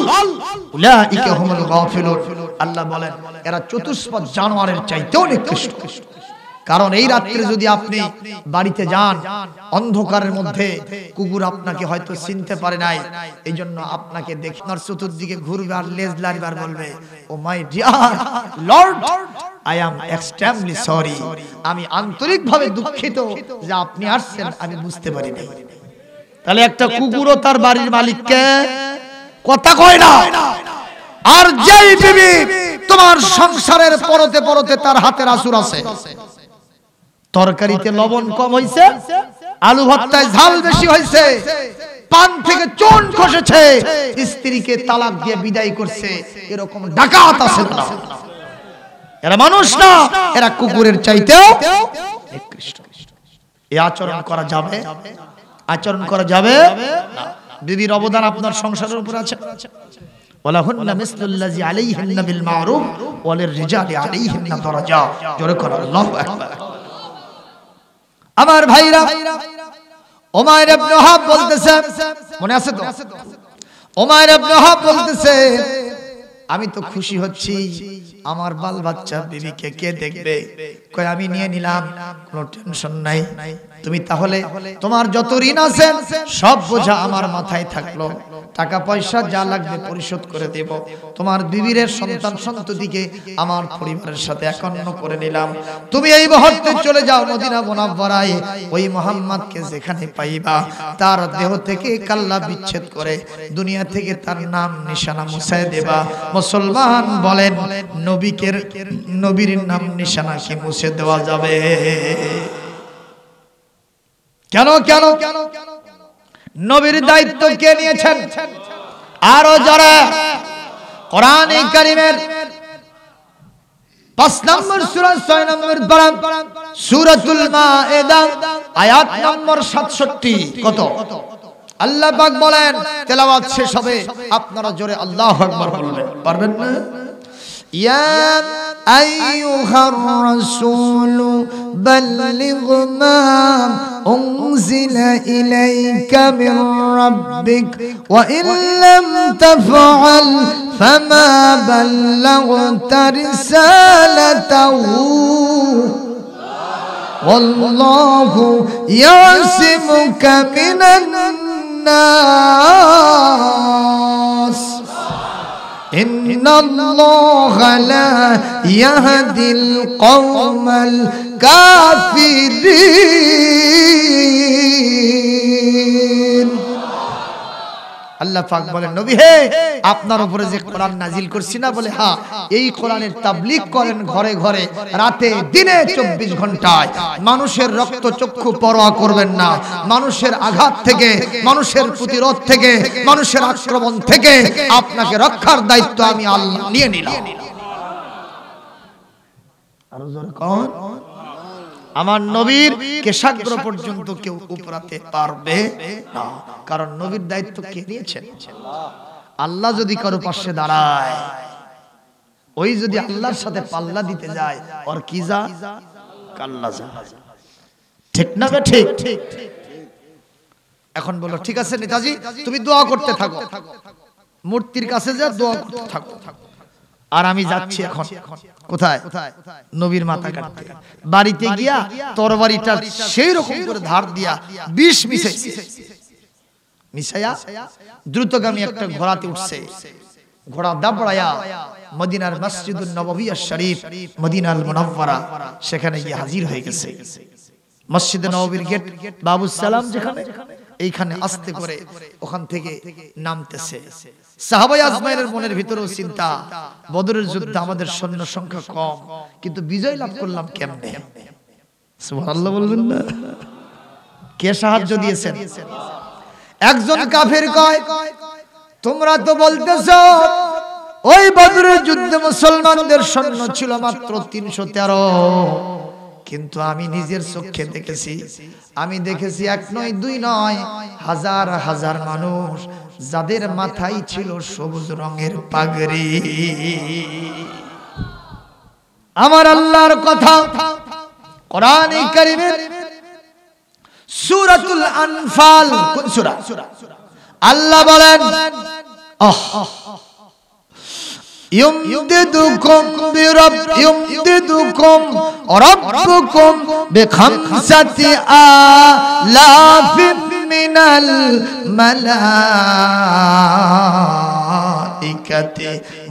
উলাইকা হুমুল গাফিলুন। আল্লাহ বলেন এরা চতুষ্পদ জানোয়ারের চাইতেও নিকৃষ্ট। কারণ এই রাত্রে যদি আপনি বাড়িতে যান, অন্ধকারের মধ্যে কুকুর আপনাকে হয়তো চিনতে পারে নাই, এই জন্য আপনাকে দেখে আপনার চতুর্দিকে ঘুরবে আর লেজ লাড়িবার বলবে oh my dear lord I am extremely sorry, আমি আন্তরিকভাবে দুঃখিত যে আপনি আসছেন, আমি বুঝতে পারি নাই। তাহলে একটা কুকুরও তার বাড়ির মালিককে কথা কয় না। আর যেই বিবি তোমার সংসারের পরতে পরতে তার হাতের আসুর আছে, তরকারিতে লবণ কম হইছে, আলু ভর্তায় ঝাল বেশি হইছে, পান থেকে চুন খসেছে, স্ত্রীকে তালাক দিয়ে বিদায় করছে, এরকম ডাকাত আছে না? এরা মানুষ না, এরা কুকুরের চাইতেও নিকৃষ্ট। এই আচরণ করা যাবে? আচরণ করা যাবে না। বিবির অবদান আপনার সংসারের উপর আছে। ওয়ালাহুন্না মিসলুল্লাযী আলাইহিন্না বিল মারুফ ওয়া লিররিজালি আলাইহিন্না দারাজা। জোরে করে আল্লাহু আকবার। আমার ভাইরা, উমাইর ইবনে ওয়াহাব বলতেছে, মনে আছে তো? উমাইর ইবনে ওয়াহাব বলতেছে আমি তো খুশি হচ্ছি, আমার বাল বাচ্চা বিবিকে কে দেখবে? কই আমি নিয়ে নিলাম, কোনো টেনশন নাই। তুমি তাহলে তোমার যত ঋণ আছে সব বোঝা আমার মাথায় থাকলো, টাকা পয়সা যা লাগবে পরিশোধ করে দেব, তোমার বিবির সন্তান সন্ততিকে আমার পরিবারের সাথে একান্ন করে নিলাম। তুমি এই মুহূর্তে চলে যাও মদিনা মুনাওয়ারায়, ওই মুহাম্মদকে যেখানে পাইবা তার দেহ থেকে কাল্লা বিচ্ছেদ করে দুনিয়া থেকে তার নাম নিশানা মুছায় দেবা। মুসলমান বলেন নবীর নাম নিশানা কি মুছে দেওয়া যাবে? কেন কেন নবীর দায়িত্ব কে নিয়েছেন? আরো যারা কোরআনে কারীমের 5 নম্বর সূরা 6 নম্বর পারা সূরাতুল মায়েদা আয়াত নম্বর 67 কত আল্লাহ পাক বলেন, তেলাওয়াত শেষ হবে আপনারা জোরে আল্লাহু আকবার বলবেন, পারবেন না? ইয়া আইয়ুহার রাসূল বাল্লিগ মা উনজিলা ইলাইকা মির রাব্বিক ওয়া ইন লাম তাফআল ফামা বাল্লাগতা রিসালাতাহু ওয়াল্লাহু ইয়াসিমুকা মিনান নাস ইন্নাল্লাহা লা ইয়াহদিল কওমাল কাফিরিন। আল্লাহ পাক বলেন, নবী হে, আপনার উপরে যে কোরআন নাজিল করছি না, বলে হ্যাঁ, এই কোরআনের তাবলীগ করেন ঘরে ঘরে, রাতে দিনে 24 ঘন্টায়। মানুষের রক্ত চক্ষু পরোয়া করবেন না, মানুষের আঘাত থেকে, মানুষের প্রতিরোধ থেকে, মানুষের আক্রমণ থেকে আপনাকে রক্ষার দায়িত্ব আমি আল্লাহ নিয়ে নিলাম। আরো জোরে কোন? আমার নবীর কেশাগ্র পর্যন্ত কেউ উপরাতে পারবে না, কারণ নবীর দায়িত্ব কে নিয়েছেন? আল্লাহ যদি কারো পাশে দাঁড়ায়, ওই যদি আল্লাহর সাথে পাল্লা দিতে যায়, ওর কি যা কাল্লা যা, ঠিক না? ঠিক। এখন বলো, ঠিক আছে নেতাজি, তুমি দোয়া করতে থাকো, মূর্তির কাছে যা দোয়া করতে থাকো, আর আমি যাচ্ছি এখন কোথায়? নবীর মাথা কাটতে। বাড়িতে গিয়া তরবারিটা সেই রকম করে ধার দিয়া ২০ মিশাইয়া দ্রুতগামী একটা ঘোড়াতে উঠছে। ঘোড়া দাবড়ায়া মদিনার মসজিদুন নববী শরীফ, মদিনাল মুনাওয়ারা, সেখানে গিয়ে হাজির হয়ে গেছে। মসজিদে নববীর গেট বাবুস সালাম যেখানে, এইখানে আস্তে করে ওখান থেকে নামতেছে। সাহাবায়ে আজমাইনের মনের ভিতরেও চিন্তা, বদরের যুদ্ধে আমাদের সৈন্য সংখ্যা কম, কিন্তু বিজয় লাভ করলাম কেমনে? সুবহানাল্লাহ বলবেন না? কে সাহায্য দিয়েছেন? একজন কাফের কয়, তোমরা তো বলতেছো ওই বদরের যুদ্ধে মুসলমানদের সৈন্য ছিল মাত্র ৩১৩, কিন্তু আমি নিজের চোখে দেখেছি, আমি দেখেছি ১ নয় ২ নয়, হাজার হাজার মানুষ, যাদের মাথায় ছিল সবুজ রঙের পাগড়ি। আমার আল্লাহর কথা কোরআনে কারীমের সূরাতুল আনফাল, কোন সূরা? আল্লাহ বলেন, يمددكم ربكم ب5 آلاف من الملائكة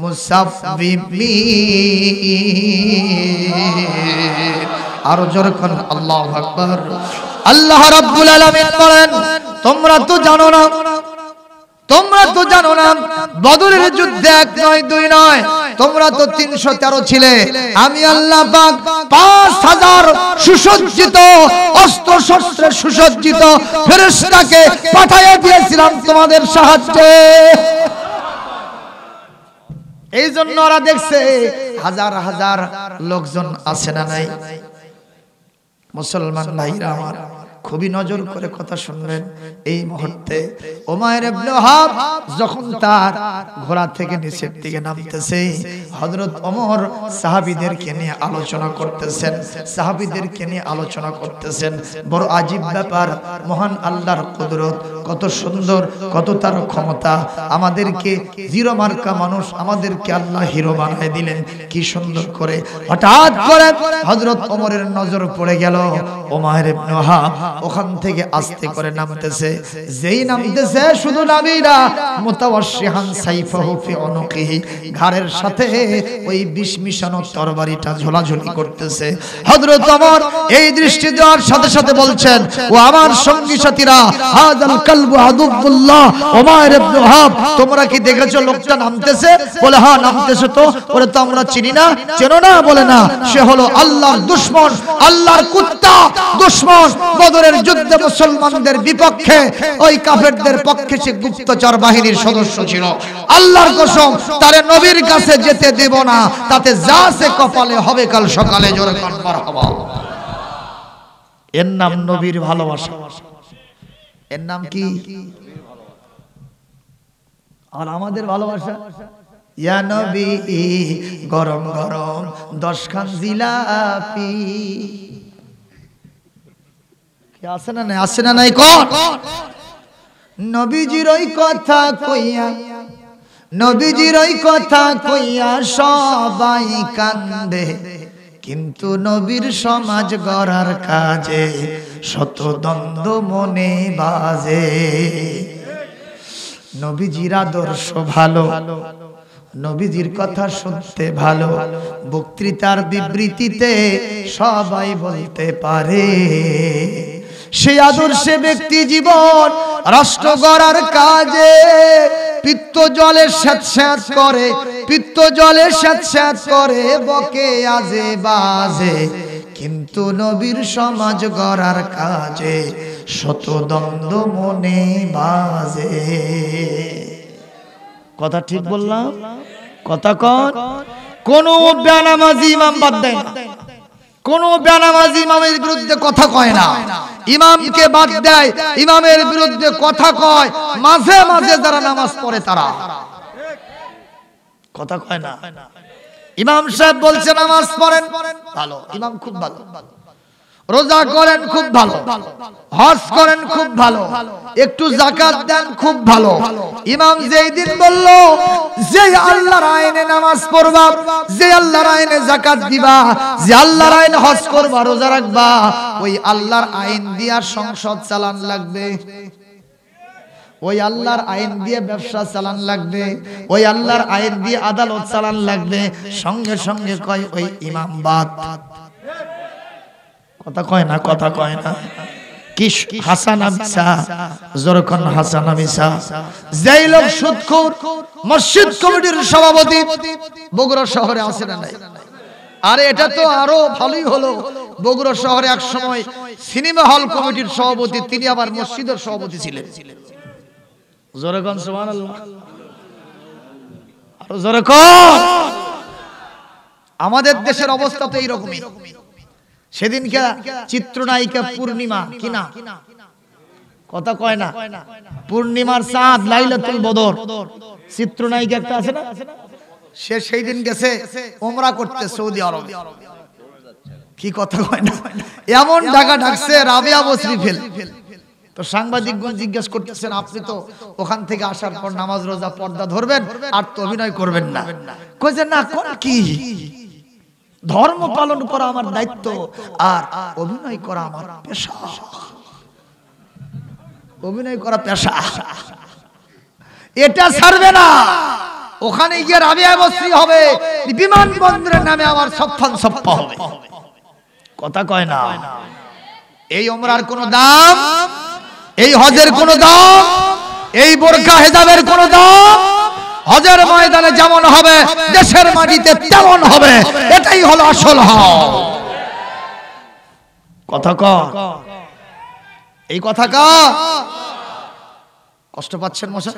মুসাফফিফিন। আর জোরে কোন আল্লাহু আকবার। আল্লাহ রাব্বুল আলামিন বলেন, তোমরা তো জানো না বদরের যুদ্ধে ১ নয় ২ নয়, তোমরা তো ৩১৩ ছিলে। আমি আল্লাহ পাক ৫,০০০ সুসজ্জিত, অস্ত্র শস্ত্রে সুসজ্জিত ফেরেশতাকে পাঠিয়ে দিয়েছিলাম তোমাদের সাহায্যে। এই জন্য ওরা দেখছে হাজার হাজার লোকজন আছে না নাই। মুসলমান ভাইরা আমার, খুবই নজর করে কথা শুনবেন। এই মুহূর্তে উমাইর ইবনে ওয়াহাব যখন তার ঘোড়া থেকে নিচের দিকে নামতেছে, হযরত ওমর সাহাবীদেরকে নিয়ে আলোচনা করতেছেন। বড় আজীব ব্যাপার, মহান আল্লাহর কুদরত, কত সুন্দর, কত তার ক্ষমতা। আমাদেরকে জিরো মার্কা মানুষ, আমাদেরকে আল্লাহ হিরো বানায় দিলেন, কি সুন্দর করে। হঠাৎ করে হযরত ওমরের নজর পড়ে গেল উমাইর ইবনে ওয়াহাব ওখান থেকে আস্তে করে নামতেছে, যেই নামতেছে শুধু নবীরা মুতাওয়াশশিহান সাইফাহু ফি উনুকিহি, ঘাড়ের সাথে ওই বিষ মিশানো তরবারিটা ঝোলাঝুলি করতেছে। হযরত ওমর এই দৃষ্টি দেওয়ার সাথে সাথে বলছেন, ও আমার সঙ্গী সাথীরা, হাযাল কালবু আদুবুল্লাহ উমাইর ইবনে ওয়াহাব, তোমরা কি দেখেছো লোকটা নামতেছে? বলে হ্যাঁ নামতেছে। তো বলে তো আমরা চিনি না। চেনো না? বলে না, সে হলো আল্লাহর দুশমন, আল্লাহর কুত্তা দুশমন। বদরের যুদ্ধে মুসলমানদের বিপক্ষে ওই কাফেরদের পক্ষে সে গুপ্তচর বাহিনীর সদস্য ছিল। আল্লাহর কসম, তারে নবীর কাছে যেতে দেব না, তাতে যা সে কপালে হবে কাল সকালে। জোরে কান মারহাবা। এর নাম নবীর ভালোবাসা। এর নাম কি? আর আমাদের ভালোবাসা, ইয়া নবী গরম গরম 10 খান জিলাপি। কি আছে না নাই? আছে না নাই? কোন নবীজির ওই কথা কইয়া, নবীজির ওই কথা কইয়া সবাই কান্দে, কিন্তু নবীর সমাজ গড়ার কাজে শত দ্বন্দ্ব মনে বাজে। নবীজির আদর্শ ভালো, নবীজির কথা শুনতে ভালো, বক্তৃতার বিবৃতিতে সবাই বলতে পারে। সেই আদর্শে ব্যক্তি জীবন রাষ্ট্র গড়ার কাজে পিত্ত জলে স্যাঁত করে, পিত্ত জলে স্যাঁত করে বকে আজে বাজে, কিন্তু নবীর সমাজ গড়ার কাজে শত দ্বন্দ্ব মনে বাজে। কথা ঠিক বললাম? কথা কন। কোন বেনামাজি ইমাম বাদ দেয় না, কোন বেনামাজি ইমামের বিরুদ্ধে কথা কয় না। ইমামকে বাদ দেয়, ইমামের বিরুদ্ধে কথা কয় মাঝে মাঝে যারা নামাজ পড়ে তারা। কথা কয় না। ইমাম সাহেব বলছে নামাজ পড়েন, ভালো, ইমাম খুব ভালো। রোজা করেন, খুব ভালো। হজ করেন, খুব ভালো। একটু যাকাত দেন, খুব ভালো। ইমাম যেই দিন বলল যে আল্লাহর আইনে নামাজ পড়বা, যে আল্লাহর আইনে যাকাত দিবা, যে আল্লাহর আইনে হজ করবা, রোজা রাখবা, ওই আল্লাহর আইন দিয়া সংসদ চালান লাগবে, ওই আল্লাহর আইন দিয়ে ব্যবসা চালান লাগবে, ওই আল্লাহর আইন দিয়ে আদালত চালান লাগবে, সঙ্গে সঙ্গে কয় ওই ইমাম বাদ। কথা কয় না? কথা কয় না। কি হাসানা মিসা, জরকন হাসানা মিসা। যেই লোক সুদখোর মসজিদ কমিটির সভাপতি বগুড়া শহরে আছে না নাই? আরে এটা তো আরো ভালোই হলো। বগুড়া শহরে এক সময় সিনেমা হল কমিটির সভাপতি, তিনি আবার মসজিদের সভাপতি ছিলেন। জরকন সুবহানাল্লাহ। আর জরকন। আমাদের দেশের অবস্থা তো এইরকমই। সেদিনকে চিত্রনায়িকা পূর্ণিমা, কি না? কথা কয় না? পূর্ণিমার চাঁদ, লাইলাতুল বদর, চিত্রনায়িকা একটা আছে না? সে সেই দিন গেছে ওমরা করতে সৌদি আরবে। কি কথা কয় না? এমন ঢাকা ঢাকছে রাবিয়া বসরি ফেল। তো সাংবাদিকগণ জিজ্ঞাসা করতেছেন, আপনি তো ওখান থেকে আসার পর নামাজ রোজা পর্দা ধরবেন, আর তো অভিনয় করবেন না। কইছে না, কোন কি? ধর্ম পালন করা আমার দায়িত্ব, আর অভিনয় করা আমার পেশা। অভিনয় করা পেশা, এটা ছাড়বে না। ওখানে গিয়ে রাবিয়া বসরি হবে, বিমানবন্দরের নামে আমার সফান সফা হবে। কথা কয় না? এই ওমরার কোনো দাম, এই হজের কোনো দাম, এই বোরকা হেজাবের কোনো দাম হজের ময়দানে যেমন হবে, দেশের মাটিতে তেমন হবে। এটাই হলো আসল হজ। কথা কয়? এই কথা কয়? কষ্ট পাচ্ছেন মশাই?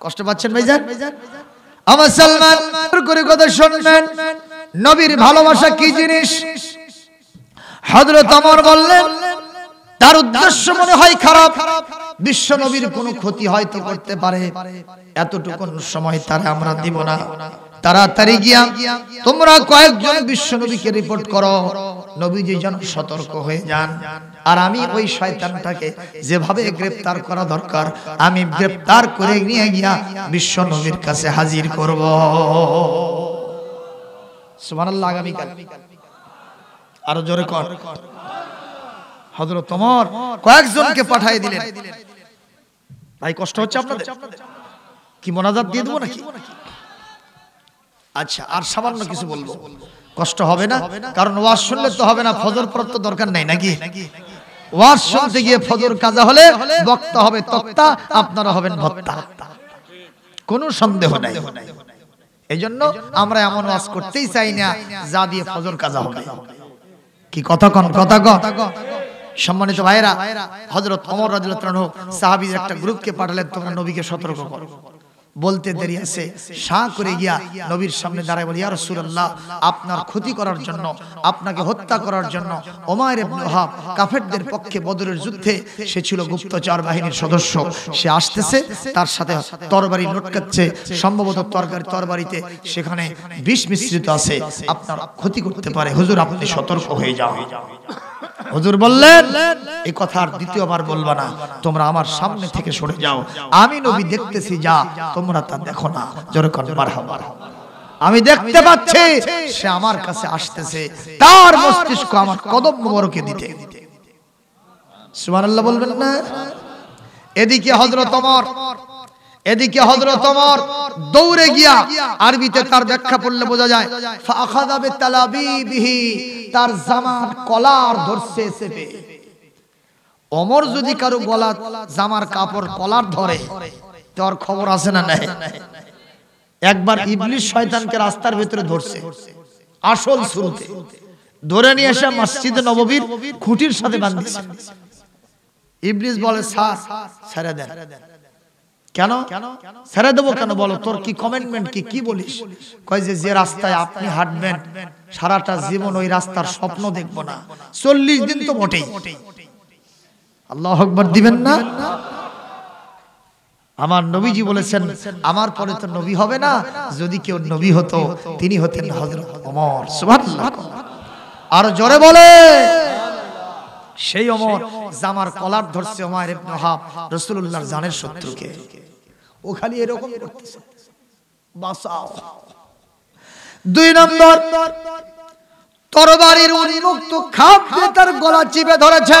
কষ্ট পাচ্ছেন ভাইজান? আমার সালমান করে কথা শুনবেন, নবীর ভালোবাসা কি জিনিস। হযরত ওমর বললেন, তার উদ্দেশ্য মনে হয় খারাপ, বিশ্ব নবীর কোনো ক্ষতি হয়তো করতে পারে, এতটুকু সময় তারা আমরা দিব না। তাড়াতাড়ি গিয়া তোমরা কয়েকজন বিশ্ব নবীকে রিপোর্ট করো, নবীজি যেন সতর্ক হয়ে যান। আর আমি ওই শয়তানটাকে যেভাবে গ্রেফতার করা দরকার, আমি গ্রেফতার করে নিয়ে গিয়া বিশ্ব নবীর কাছে হাজির করব। সুবহানাল্লাহ। আগামীকাল আরো জোরে কর। হযরত ওমর কয়েকজনকে পাঠিয়ে দিলেন। ভাই কষ্ট হচ্ছে আপনাদের? কি মোনাজাত দিয়ে দেব নাকি? আচ্ছা, আর সামান্য কিছু বলবো, কষ্ট হবে না, কারণ ওয়াজ শুনলে তো হবে না, ফজর পড়ার তো দরকার নাই নাকি? ওয়াজ শুনতে গিয়ে ফজর কাজা হলে বক্তা হবে তক্তা, আপনারা হবেন ভক্তা, কোনো সন্দেহ নাই। এইজন্য আমরা এমন ওয়াজ করতেই চাই না যা দিয়ে ফজর কাজা হবে। কি কথা কন, কথা কন। সম্মানিত ভাইরা, হযরত ওমর রাদিয়াল্লাহু আনহু সাহাবীদের একটা গ্রুপকে পাঠালেন, তোমরা নবীকে সতর্ক করো। বলতে দেরি আছে, শাহ করে গিয়া নবীর সামনে দাঁড়ায় বলে, ইয়া রাসূলুল্লাহ, আপনার ক্ষতি করার জন্য, আপনাকে হত্যা করার জন্য উমাইর ইবনে ওয়াহাব কাফেরদের পক্ষে বদরের যুদ্ধে, সে ছিল গুপ্তচর বাহিনীর সদস্য, সে আসতেছে, তার সাথে তরবারি লটকাচ্ছে, সম্ভবত তরবারিতে সেখানে বিষ মিশ্রিত আছে, আপনার ক্ষতি করতে পারে, হুজুর আপনি সতর্ক হয়ে যাও। হুজুর বললেন, এই কথা আর দ্বিতীয়বার বলবা না, তোমরা আমার সামনে থেকে সরে যাও, আমি নবী দেখতেছি যা তোমরা তা দেখো না। জোরে কর মারহাবা। আমি দেখতে পাচ্ছি সে আমার কাছে আসতেছে, তার মস্তিষ্ক আমার কদম মোবারকে দিতে। সুবহানাল্লাহ বলবেন না? এদিকে হযরত ওমর দৌড়ে গিয়া, আরবিতে তার ব্যাখ্যা পড়লে বোঝা যায়, ফাখাযা বিতালাবিবিহি, তার জামার কলার ধরছে চেপে। ওমর যদি কারো গলা জামার কাপড় কলার ধরে, তোর খবর আছে না নাই? একবার ইবলিস শয়তানকে রাস্তার ভিতরে ধরছে, আসল শুরুতে ধরে নিয়ে এসে মসজিদে নববীর খুঁটির সাথে বাঁধিয়েছে। ইবলিস বলে, স্যার ছেড়ে দেন। কেন ছেড়ে দেবো কেন বলো, তোর কি কমিটমেন্ট, কি বলিস? কয় যে রাস্তায় আপনি হাঁটবেন সারাটা জীবন ওই রাস্তার স্বপ্ন দেখবো না, 40 দিন তো মোটেই। আল্লাহু আকবার দিবেন না? আমার নবীজি বলেছেন, আমার পরে তো নবী হবে না, যদি কেউ নবী হতো তিনি হতেন হযরত ওমর। সুবহানাল্লাহ। আর জোরে বলে, সেই ওমর জামার কলার ধরছে উমাইর ইবনে ওয়াহাব, রাসূলুল্লাহর জানের শত্রুকে। ও খালি এরকম করতেছে, বাঁচাও। 2 নম্বর, তরবারির উন্মুক্ত খাপ দিয়ে তার গলা চিপে ধরেছে।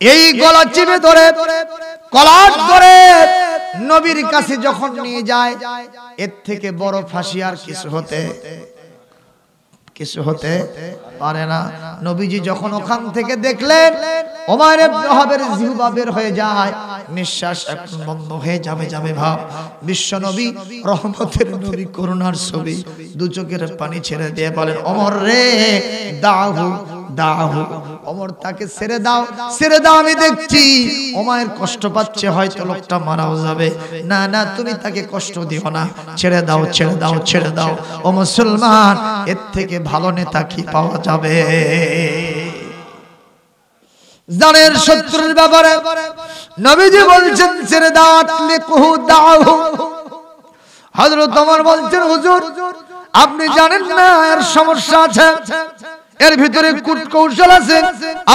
এই গলা চিপে ধরে কলার ধরে নবীর কাছে যখন নিয়ে যায়, এর থেকে বড় ফাঁসি আর কিছু হতে পারে না। নবীজি যখন ওখান থেকে দেখলেন উমাইর ইবনে ওয়াহাবের জিহ্বা বের হয়ে যায়, নিঃশ্বাস এখন বন্ধ হয়ে যাবে ভাব, বিশ্ব নবী, রহমতের নবী, করুণার ছবি, দু চোখের পানি ছেড়ে দিয়ে বলেন, ওমর রে, দাহু দাহু, ওমর তাকে ছেড়ে দাও, আমি দেখছি উমাইর কষ্ট পাচ্ছে, হয়তো লোকটা মারাও যাবে। না তুমি তাকে কষ্ট দিও না, ছেড়ে দাও। ও মুসলমান, এর থেকে ভালো নেতা কি পাওয়া যাবে? জানের শত্রুর ব্যাপারে নবীজি বলছেন, ছেড়ে দাও, আতলিকুহু দাহু। হযরত ওমর বলছেন, হুজুর আপনি জানেন না এর সমস্যা আছে, এর ভিতরে কূটকৌশল আছে,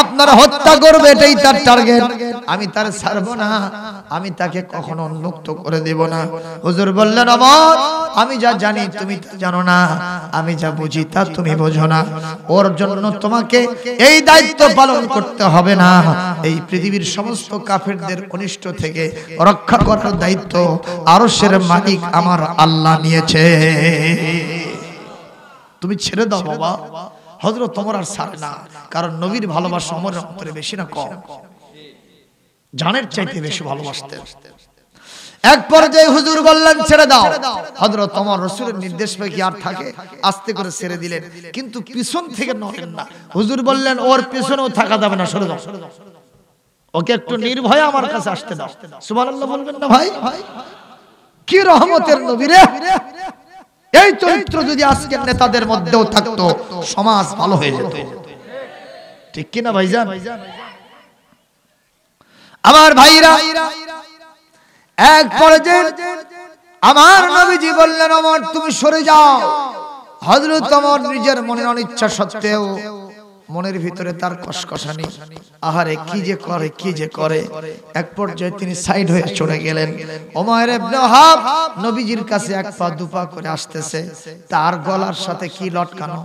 আপনার হত্যা করবে, এটাই তার টার্গেট। আমি তার ছাড়বো না, আমি তাকে কখনো উন্মুক্ত করে দেব না। হুজুর বললেন, ওমর আমি যা জানি তুমি তা জানো না, আমি যা বুঝি তা তুমি বোঝো না, ওর জন্য তোমাকে এই দায়িত্ব পালন করতে হবে না। এই পৃথিবীর সমস্ত কাফেরদের অনিষ্ট থেকে রক্ষা করার দায়িত্ব আরশের মালিক আমার আল্লাহ নিয়েছে। তুমি ছেড়ে দাও বাবা। হযরত ওমর আর ছাড়ে না, কারণ নবীর ভালোবাসা ওমরের অন্তরে বেশি না কম? জানের চাইতে বেশি ভালোবাসতেন। এক পর্যায়ে হুজুর বললেন, ছেড়ে দাও। হযরত ওমর রাসূলের নির্দেশ পেয়ে কি আর থাকে, আস্তে করে ছেড়ে দিলেন, কিন্তু পিছন থেকে নড়েন না। হুজুর বললেন, ওর পিছনেও থাকা যাবে না, সরে যাও, ওকে একটু নির্ভয়ে আমার কাছে আসতে দাও। সুবহানাল্লাহ বলবেন না ভাই? কি রহমতের নবী রে! এই চরিত্র যদি আজকের নেতাদের মধ্যেও থাকতো, সমাজ ভালো হয়ে যেত, ঠিক কিনা ভাইজান? আমার ভাইরা, এক পর্যায়ে আমার নবীজি বললেন, ওমর তুমি সরে যাও। হযরত ওমর নিজের মনের অনিচ্ছা সত্ত্বেও মনের ভিতরে তার কসকসানি, আহারে কি যে করে, এক পর্যায়ে তিনি সাইড হয়ে চলে গেলেন। উমাইর ইবনে ওয়াহাব নবীজির কাছে এক পা দুপা করে আসতেছে, তার গলার সাথে কি লটকানো?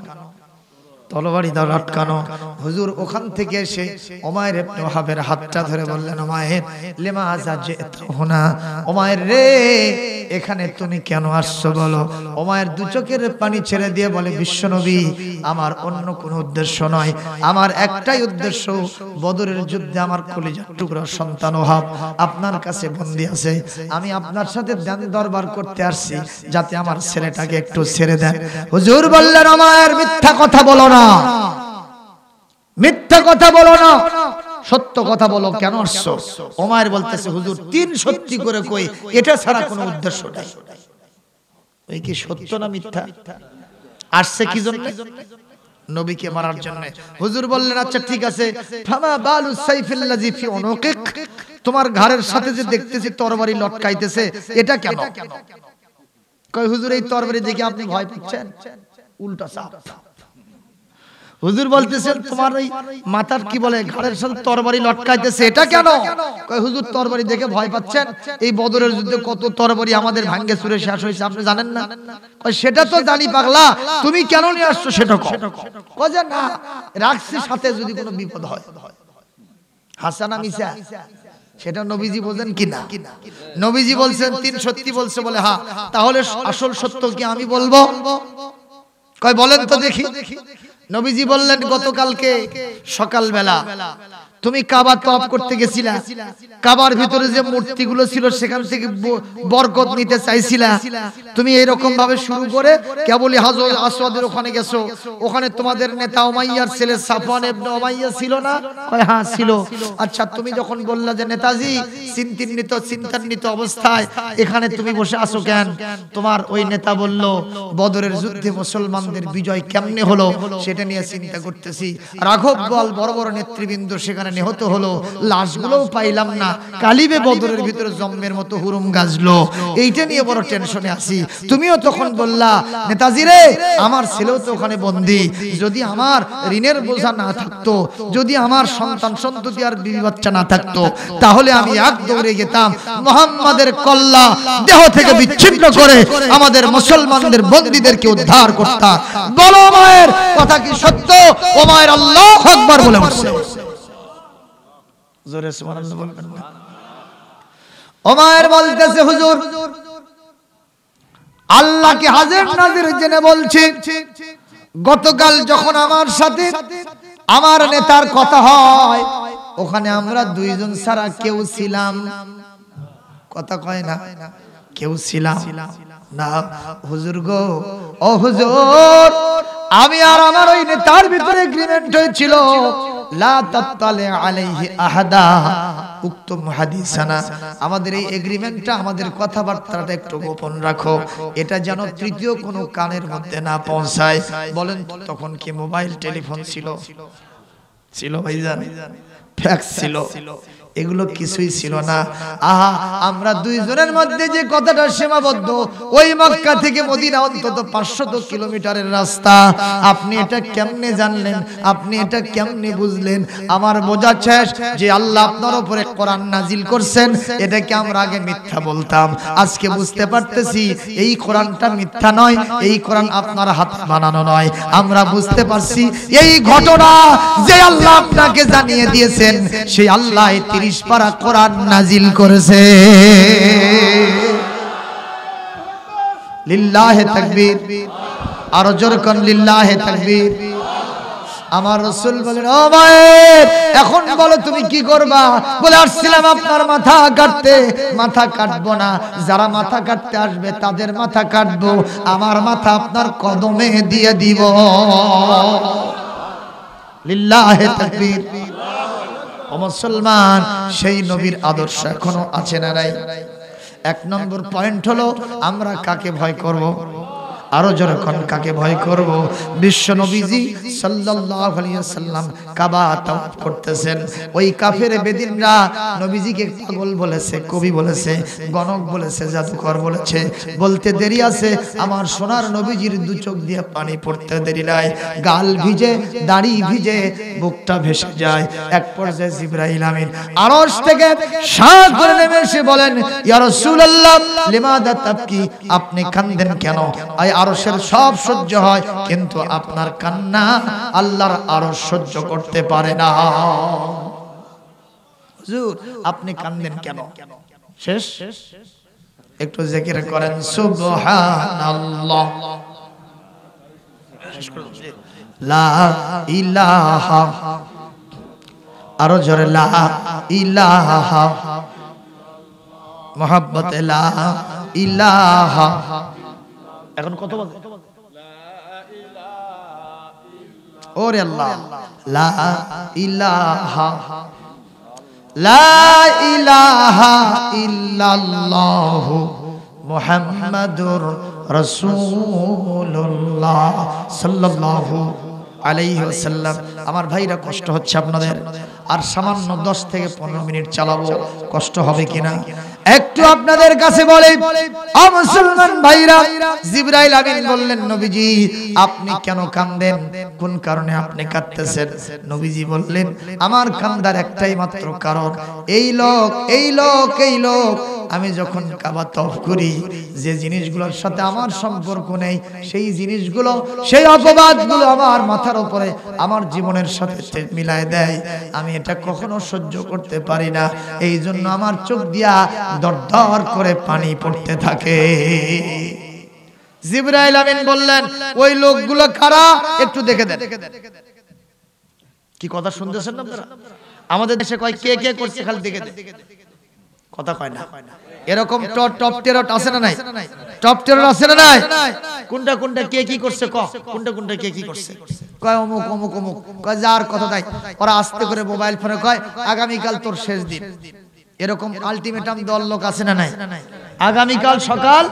তরবারি দ্বারা লটকানো। হুজুর ওখান থেকে এসে উমাইর ইবনে ওয়াহাবের হাতটা ধরে বললেন, উমাইর লিমাযা জিতা হুনা, উমাইর রে এখানে তুমি কেন আসছো বলো। উমাইর দু চোখের পানি ছেড়ে দিয়ে বলে, বিশ্বনবী আমার অন্য কোনো উদ্দেশ্য নয়, আমার একটাই উদ্দেশ্য, বদরের যুদ্ধে আমার কলিজার টুকরা সন্তান ওহাব আপনার কাছে বন্দী আছে, আমি আপনার সাথে দান দরবার করতে আসছি যাতে আমার ছেলেটাকে একটু ছেড়ে দেন। হুজুর বললেন, উমাইর মিথ্যা কথা বলো না, মিথ্যা কথা বলো না, সত্য কথা বলো, কেন আসছো। উমাইর বলতেছে, হুজুর তিন সত্যি করে কই, এটা ছাড়া কোনো উদ্দেশ্য নাই। এই কি সত্য না মিথ্যা? আসছে কি জন্য? নবীকে মারার জন্য। হুজুর বললেন, আচ্ছা ঠিক আছে, ফামা বালু সাইফিল্লাযী ফি উনুকিক, তোমার ঘাড়ের সাথে যে দেখতেছি তরবারি লটকাইতেছে, এটা কেন? কয় হুজুর এই তরবারি দেখে আপনি ভয় পাচ্ছেন? উল্টা চাপ। হুজুর বলতেছেন, তোমার ওই মাথার কি বলে ঘাড়ের সাথে তরবারি লটকাইতেছে, এটা কেন? কয় হুজুর তরবারি দেখে ভয় পাচ্ছেন, এই বদরের যুদ্ধে কত তরবারি আমাদের ভাঙ্গে চুরে শেষ হয়েছে, আপনি জানেন না? কয় সেটা তো জানি পাগলা, তুমি কেন নিয়ে আসছো সেটা কও। কয় যে না, রাখছি সাথে যদি কোনো বিপদ হয়। হাসানা মিসা সেটা নবীজি বলেন কি না? নবীজি বলছেন তিন সত্যি বলছে বলে, হ্যাঁ, তাহলে আসল সত্য কি আমি বলবো? কয় বলেন তো দেখি। নবীজি বললেন, গতকালকে সকালবেলা তুমি কাবা তওয়াফ করতে গেছিলা, কাবার ভিতরে যে মূর্তিগুলো ছিল সেখান থেকে বরকত নিতে চাইছিলা, তুমি এরকম ভাবে শুরু করে কেবলই হাজর আসওয়াদের ওখানে গেছো, ওখানে তোমাদের নেতা উমাইয়ার ছেলে সাফওয়ান ইবনে উমাইয়া ছিল না? কয় হ্যাঁ ছিল। আচ্ছা তুমি যখন বললা যে নেতাজি চিন্তান্বিত অবস্থায় এখানে তুমি বসে আছো কেন, তোমার ওই নেতা বলল বদরের যুদ্ধে মুসলমানদের বিজয় কেমনে হলো সেটা নিয়ে চিন্তা করতেছি, রাঘব বল বড় বড় নেতৃবৃন্দ সেখানে নিহত হলো, লাশগুলোও পাইলাম না, কালিবে বদরের ভিতরে জম্মের মতো হুরুম গাজলো, এইটা নিয়ে বড় টেনশনে আছি। তুমিও তখন বললা, নেতাজি রে আমার ছেলেও তো ওখানে বন্দী, যদি আমার ঋণের বোঝা না থাকতো, যদি আমার সন্তান সন্ততি আর বিবি বাচ্চা না থাকতো, তাহলে আমি এক দৌড়ে যেতাম, মুহাম্মাদের কল্লা দেহ থেকে বিচ্ছিন্ন করে আমাদের মুসলমানদের বন্দীদেরকে উদ্ধার করতাম। বলো মায়ের কথা কি সত্য? ওমায়ের আল্লাহু আকবার বলে উঠছে। জোরে সুবহানাল্লাহ বলবেন না? ওমায়ের বলতেছে, হুজুর আল্লাহকে হাজির নাজির জেনে বলছি, গতকাল যখন আমার সাথে আমার নেতার কথা হয়, ওখানে আমরা দুইজন ছাড়া কেউ ছিলাম, কথা কয় না, কেউ ছিলাম না। হুজুর গো, ও হুজুর, আমি আর আমার ওই নেতার ভিতরে এগ্রিমেন্ট হয়েছিল, লা তাতালে আলাইহি আহাদা উক্তম হাদিসানা, আমাদের এই এগ্রিমেন্টটা, আমাদের কথাবার্তাটা একটু গোপন রাখো, এটা যেন তৃতীয় কোনো কানের মধ্যে না পৌঁছায়। বলেন তখন কি মোবাইল টেলিফোন ছিল? ছিল ভাইজান? ফ্যাক্স ছিল? এগুলো কিছুই ছিল না। আহা, আমরা দুইজনের মধ্যে যে কথাটা সীমাবদ্ধ, ওই মক্কা থেকে মদিনা অন্তত 500 কিলোমিটারের রাস্তা। আপনি এটা কেমনে জানলেন? আপনি এটা কেমনে বুঝলেন? আমার বোঝা শেষ যে আল্লাহ আপনার উপরে কোরআন নাজিল করছেন, এটাকে আমরা আগে মিথ্যা বলতাম, আজকে বুঝতে পারতেছি এই কোরআনটা মিথ্যা নয়, এই কোরআন আপনার হাত বানানো নয়। আমরা বুঝতে পারছি এই ঘটনা যে আল্লাহ আপনাকে জানিয়ে দিয়েছেন, সেই আল্লাহ 30 পারা কোরআন নাজিল করেছে। লিল্লাহে তাকবীর, আর জোরে কোন লিল্লাহে তাকবীর। আমার রাসূল বলেন, ও ভাই এখন বলো তুমি কি করবা? বলে আসছিলাম আপনার মাথা কাটতে। মাথা কাটবো না, যারা মাথা কাটতে আসবে তাদের মাথা কাটবো, আমার মাথা আপনার কদমে দিয়ে দিব। লিল্লাহে তাকবীর। ও মুসলমান, সেই নবীর আদর্শ এখনো আছে না নাই? 1 নম্বর পয়েন্ট হলো, আমরা কাকে ভয় করব? আরো জোরে কোন কাকে ভয় করব? বিশ্ব নবীজি সাল্লাল্লাহু আলাইহি ওয়াসাল্লাম কাবা তাওয়াফ করতেছেন, ওই কাফের বেদিনরা নবীজিকে পাগল বলেছে, কবি বলেছে, গণক বলেছে, জাদুকর বলেছে। বলতে দেরি আছে, আমার সোনার নবীজির দু চোখ দিয়ে পানি পড়তে দেরি নাই, গাল ভিজে, দাড়ি ভিজে, বুকটা ভেসে যায়। এক পর্যায়ে জিবরাইল আমিন আরশ থেকে সাঁ করে নেমে এসে বলেন, ইয়া রাসূলুল্লাহ লিমাযা তাবকি, আপনি কাঁদেন কেন? আরশের সব সহ্য হয়, কিন্তু আপনার কান্না আল্লাহর আরশ সহ্য করতে পারে না। হুজুর আপনি কান্দেন কেন? শেষ একটু জিকির করেন সুবহানাল্লাহ, লা ইলাহা, আরো জোরে লা ইলাহা, মুহাব্বতে লা ইলাহা। এখন কত বাজে? ওরে আল্লাহ, লা ইলাহা, লা ইলাহা ইল্লাল্লাহু মুহাম্মাদুর রাসূলুল্লাহ সাল্লাল্লাহু আলাইহি ওয়াসাল্লাম। আমার ভাইরা কষ্ট হচ্ছে আপনাদের, আর সামান্য 10 থেকে 15 মিনিট চালাবো, কষ্ট হবে কিনা একটু আপনাদের কাছে বলে। ও মুসলমান ভাইরা, জিবরাইল আমিন বললেন, নবীজি আপনি কেন কাঁদেন? কোন কারণে আপনি কাঁদতেছেন? নবীজি বললেন, আমার কান্দার একটাই মাত্র কারণ, এই লোক এই লোক এই লোক আমি যখন কাবা তওয়াফ করি, যে জিনিসগুলোর সাথে আমার সম্পর্ক নেই, সেই জিনিসগুলো, সেই অপবাদগুলো আমার মাথার উপরে আমার জীবনের সাথে মিলায় দেয়। আমি এটা কখনো সহ্য করতে পারি না, এই জন্য আমার চোখ দিয়া দরদর করে পানি পড়তে থাকে। জিবরাইল আমিন বললেন, ওই লোকগুলো কারা একটু দেখে দেন। কি কথা শুনতেছেন আপনারা? আমাদের দেশে কয় কে কে করছে, খালি দেখে দেন, কথা কয় না। এরকম টপ টেরট আছে না নাই? টপ টেরট আছে না নাই? কোনটা কোনটা কে কি করছে, কোনটা কোনটা কে কি করছে? কয় অমুক অমুক অমুক, কয় যার কথা তাই। ওরা আস্তে করে মোবাইল ফোনে কয় আগামীকাল তোর শেষ দিন। এরকম আলটিমেটাম দল লোক আছে না নাই? আগামীকাল সকাল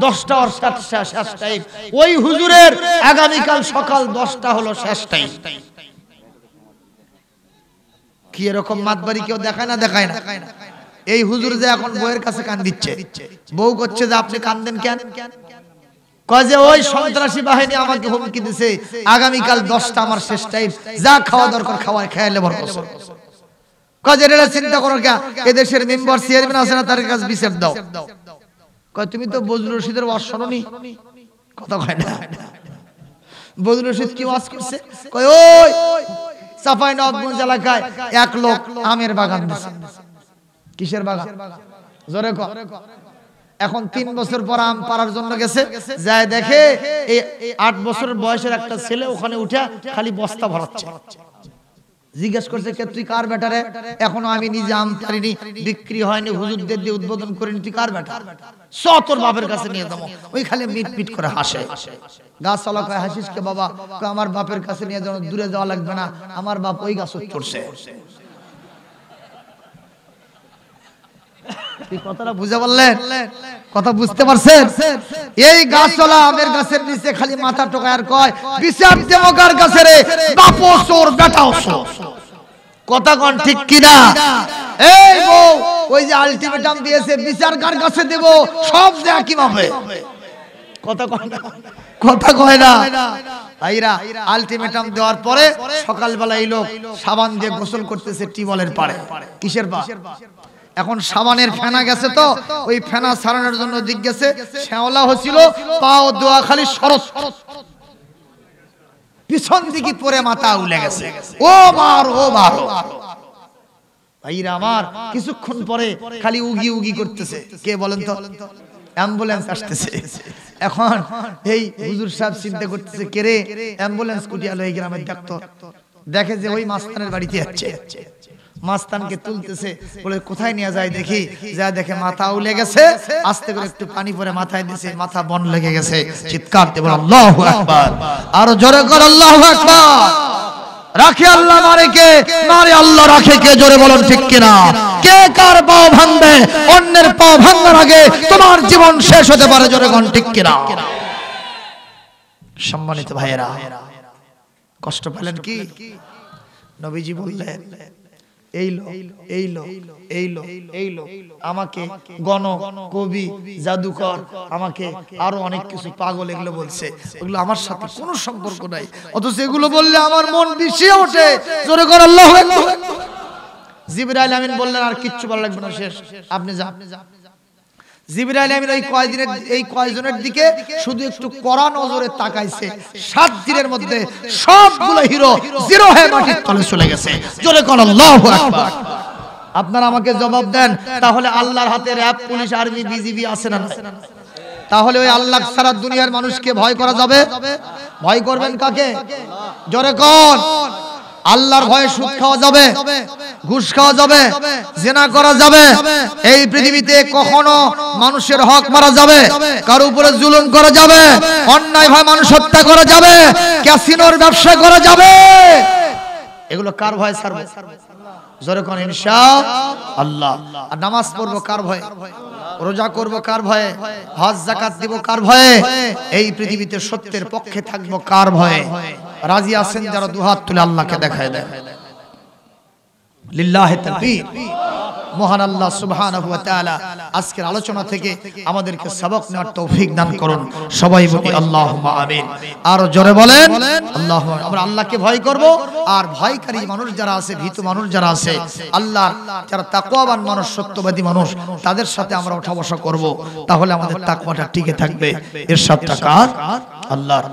10টা আর শেষ টাইম। ওই হুজুরের আগামীকাল সকাল 10টা হলো শেষ টাইম। কি এরকম মাতবাড়ি কেউ দেখায় না? দেখায় না। এই হুজুর যে এখন বউয়ের কাছে কান দিচ্ছে, বউ করছে যে আপনি কান্দেন কেন? কয় যে ওই সন্ত্রাসী বাহিনী আমাকে হুমকি দিছে, আগামীকাল 10টা আমার শেষ টাইম, যা খাওয়া দরকার খাওয়ায়, খেয়ালে বড় কসম। কয় যে এটা চিন্তা করো কে, এদেশের মেম্বার চেয়ারম্যান আছে না, তার কাছে বিচার দাও। কয় তুমি তো বজলুর রশিদের ওয়াজ শোনোনি, কথা কয় না। বজলুর রশিদ কি ওয়াজ করছে? কয় ওই চাঁপাইনবাবগঞ্জ এলাকায় এক লোক আমের বাগান দিছে। কিসের বাগান? জোরে কর। এখন 3 বছর পর আম পাড়ার জন্য গেছে, যায় দেখে এই 8 বছরের বয়সের একটা ছেলে ওখানে উঠে খালি বস্তা ভরাচ্ছে। জিজ্ঞেস করছে, কে তুই কার বেটা রে? এখনো আমি নিজে আম পারিনি, বিক্রি হয়নি, হুজুরদের দিয়ে উদ্বোধন করিনি, তুই কার বেটা? তোর বাপের কাছে নিয়ে যাবো। ওই খালি মিট মিট করে হাসে। গাছ চালা কয়, হাসিস কে বাবা? আমার বাপের কাছে নিয়ে যাওয়া, দূরে যাওয়া লাগবে না, আমার বাপ ওই গাছ চড়ছে। কথাটা বুঝে বললেন? কথা বুঝতে পারছেন? এই গাছওয়ালা আমের গাছের নিচে খালি মাথা টোকায় আর কয়, বিচার দেবো কার কাছে রে? বাপও চোর, বেটাও চোর। কথা কোন ঠিক কিনা? এই বউ ওই যে আলটিমেটাম দিয়েছে, বিচার কার কাছে দেব? সব দেয়া কি ভাবে? কথা কয় না, কথা কয় না। ভাইরা, আলটিমেটাম দেওয়ার পরে সকালবেলা এই লোক সাবান দিয়ে গোসল করতেছে টিউবওয়েলের পাড়ে। কিসের পা? এখন সাবানের ফেনা গেছে, তো ওই ফেনা ছাড়ানোর জন্য দিক গেছে, শ্যাওলা হচ্ছিল, পাও দোয়া খালি সরস, পিছন দিকে পরে মাথা উলে গেছে। ও মার, ও মার। ভাইরা আমার, কিছুক্ষণ পরে খালি উগি উগি করতেছে। কে বলেন তো? অ্যাম্বুলেন্স আসতেছে। এখন এই হুজুর সাহেব চিন্তা করতেছে, কে রে অ্যাম্বুলেন্স কুটিয়া লই গ্রামের দেখতো, দেখে যে ওই মাস্তানের বাড়িতে যাচ্ছে। মাস্তানকে তুলতেছে, বলে কোথায় নিয়ে যায় দেখি, যা দেখে মাথা উলে গেছে, আস্তে করে একটু পানি পরে মাথায় দিয়েছে, মাথা বন লেগে গেছে। চিৎকার দিয়ে বলে আল্লাহু আকবার, আরো জোরে কর আল্লাহু আকবার। রাখে আল্লাহ, মারে কে? মারে আল্লাহ, রাখে কে? জোরে বলুন ঠিক কিনা? কে কার পাও ভাঙবে? অন্যের পাও ভাঙার আগে তোমার জীবন শেষ হতে পারে, জোরে বলুন ঠিক কিনা? সম্মানিত ভাইয়েরা, কষ্ট পেলেন কি? নবীজি বললেন, এই লোক এই লোক এই লোক এই লোক আমাকে গণক, কবি, জাদুকর, আমাকে আরো অনেক কিছু পাগল এগুলো বলছে, ওগুলো আমার সাথে কোনো সম্পর্ক নাই, অথচ এগুলো বললে আমার মন বিষিয়ে ওঠে। জোরে করে আল্লাহু আকবার। জিবরাইল আমিন বললেন, আর কিচ্ছু ভালো লাগবে না, শেষ, আপনি যান। জিবরাইল আমিন এই কয়জনের দিকে শুধু একটু কড়া নজরে তাকাইছে, 7 দিনের মধ্যে সবগুলো হিরো জিরো হয়ে মাটির তলে চলে গেছে। জোরে কোন আল্লাহু আকবার। আপনারা আমাকে জবাব দেন, তাহলে আল্লাহর হাতে র‍্যাব, পুলিশ, আর্মি, বিজিবি আছে না? তাহলে ওই আল্লাহ ছাড়া দুনিয়ার মানুষকে ভয় করা যাবে? ভয় করবেন কাকে? জোরে কোন। আল্লাহর ভয়ে সুদ খাওয়া যাবে, ঘুষ খাওয়া যাবে, জিনা করা যাবে, এই পৃথিবীতে কখনো মানুষের হক মারা যাবে, কারো উপরে জুলুম করা যাবে, অন্যায় ভাবে মানুষ হত্যা করা যাবে, ক্যাসিনোর ব্যবসা করা যাবে? এগুলো কার ভয় ছাড়বে? জোরে কোন ইনশাআল্লাহ। আর নামাজ পড়বো কার ভয়ে? রোজা করব কার ভয়ে? হজ যাকাত দিব কার ভয়ে? এই পৃথিবীতে সত্যের পক্ষে থাকবো কার ভয়ে? রাজি আছেন যারা দুহাত তুলে আল্লাহকে দেখায় দেন। লিল্লাহি তাকবীর। মহান আল্লাহ সুবহানাহু ওয়া তাআলা আজকের আলোচনা থেকে আমাদেরকে সবক নেওয়ার তৌফিক দান করুন। সবাই বলি আল্লাহুম্মা আমিন। আর জোরে বলেন আল্লাহুম্মা। আমরা আল্লাহকে ভয় করব, আর ভয়কারী মানুষ যারা আছে, ভীতু মানুষ যারা আছে, আল্লাহ যারা তাকওয়াবান মানুষ, সত্যবাদী মানুষ, তাদের সাথে আমরা ওঠা বসা করব, তাহলে আমাদের তাকওয়াটা টিকে থাকবে। এরশাদ কার? আল্লাহর।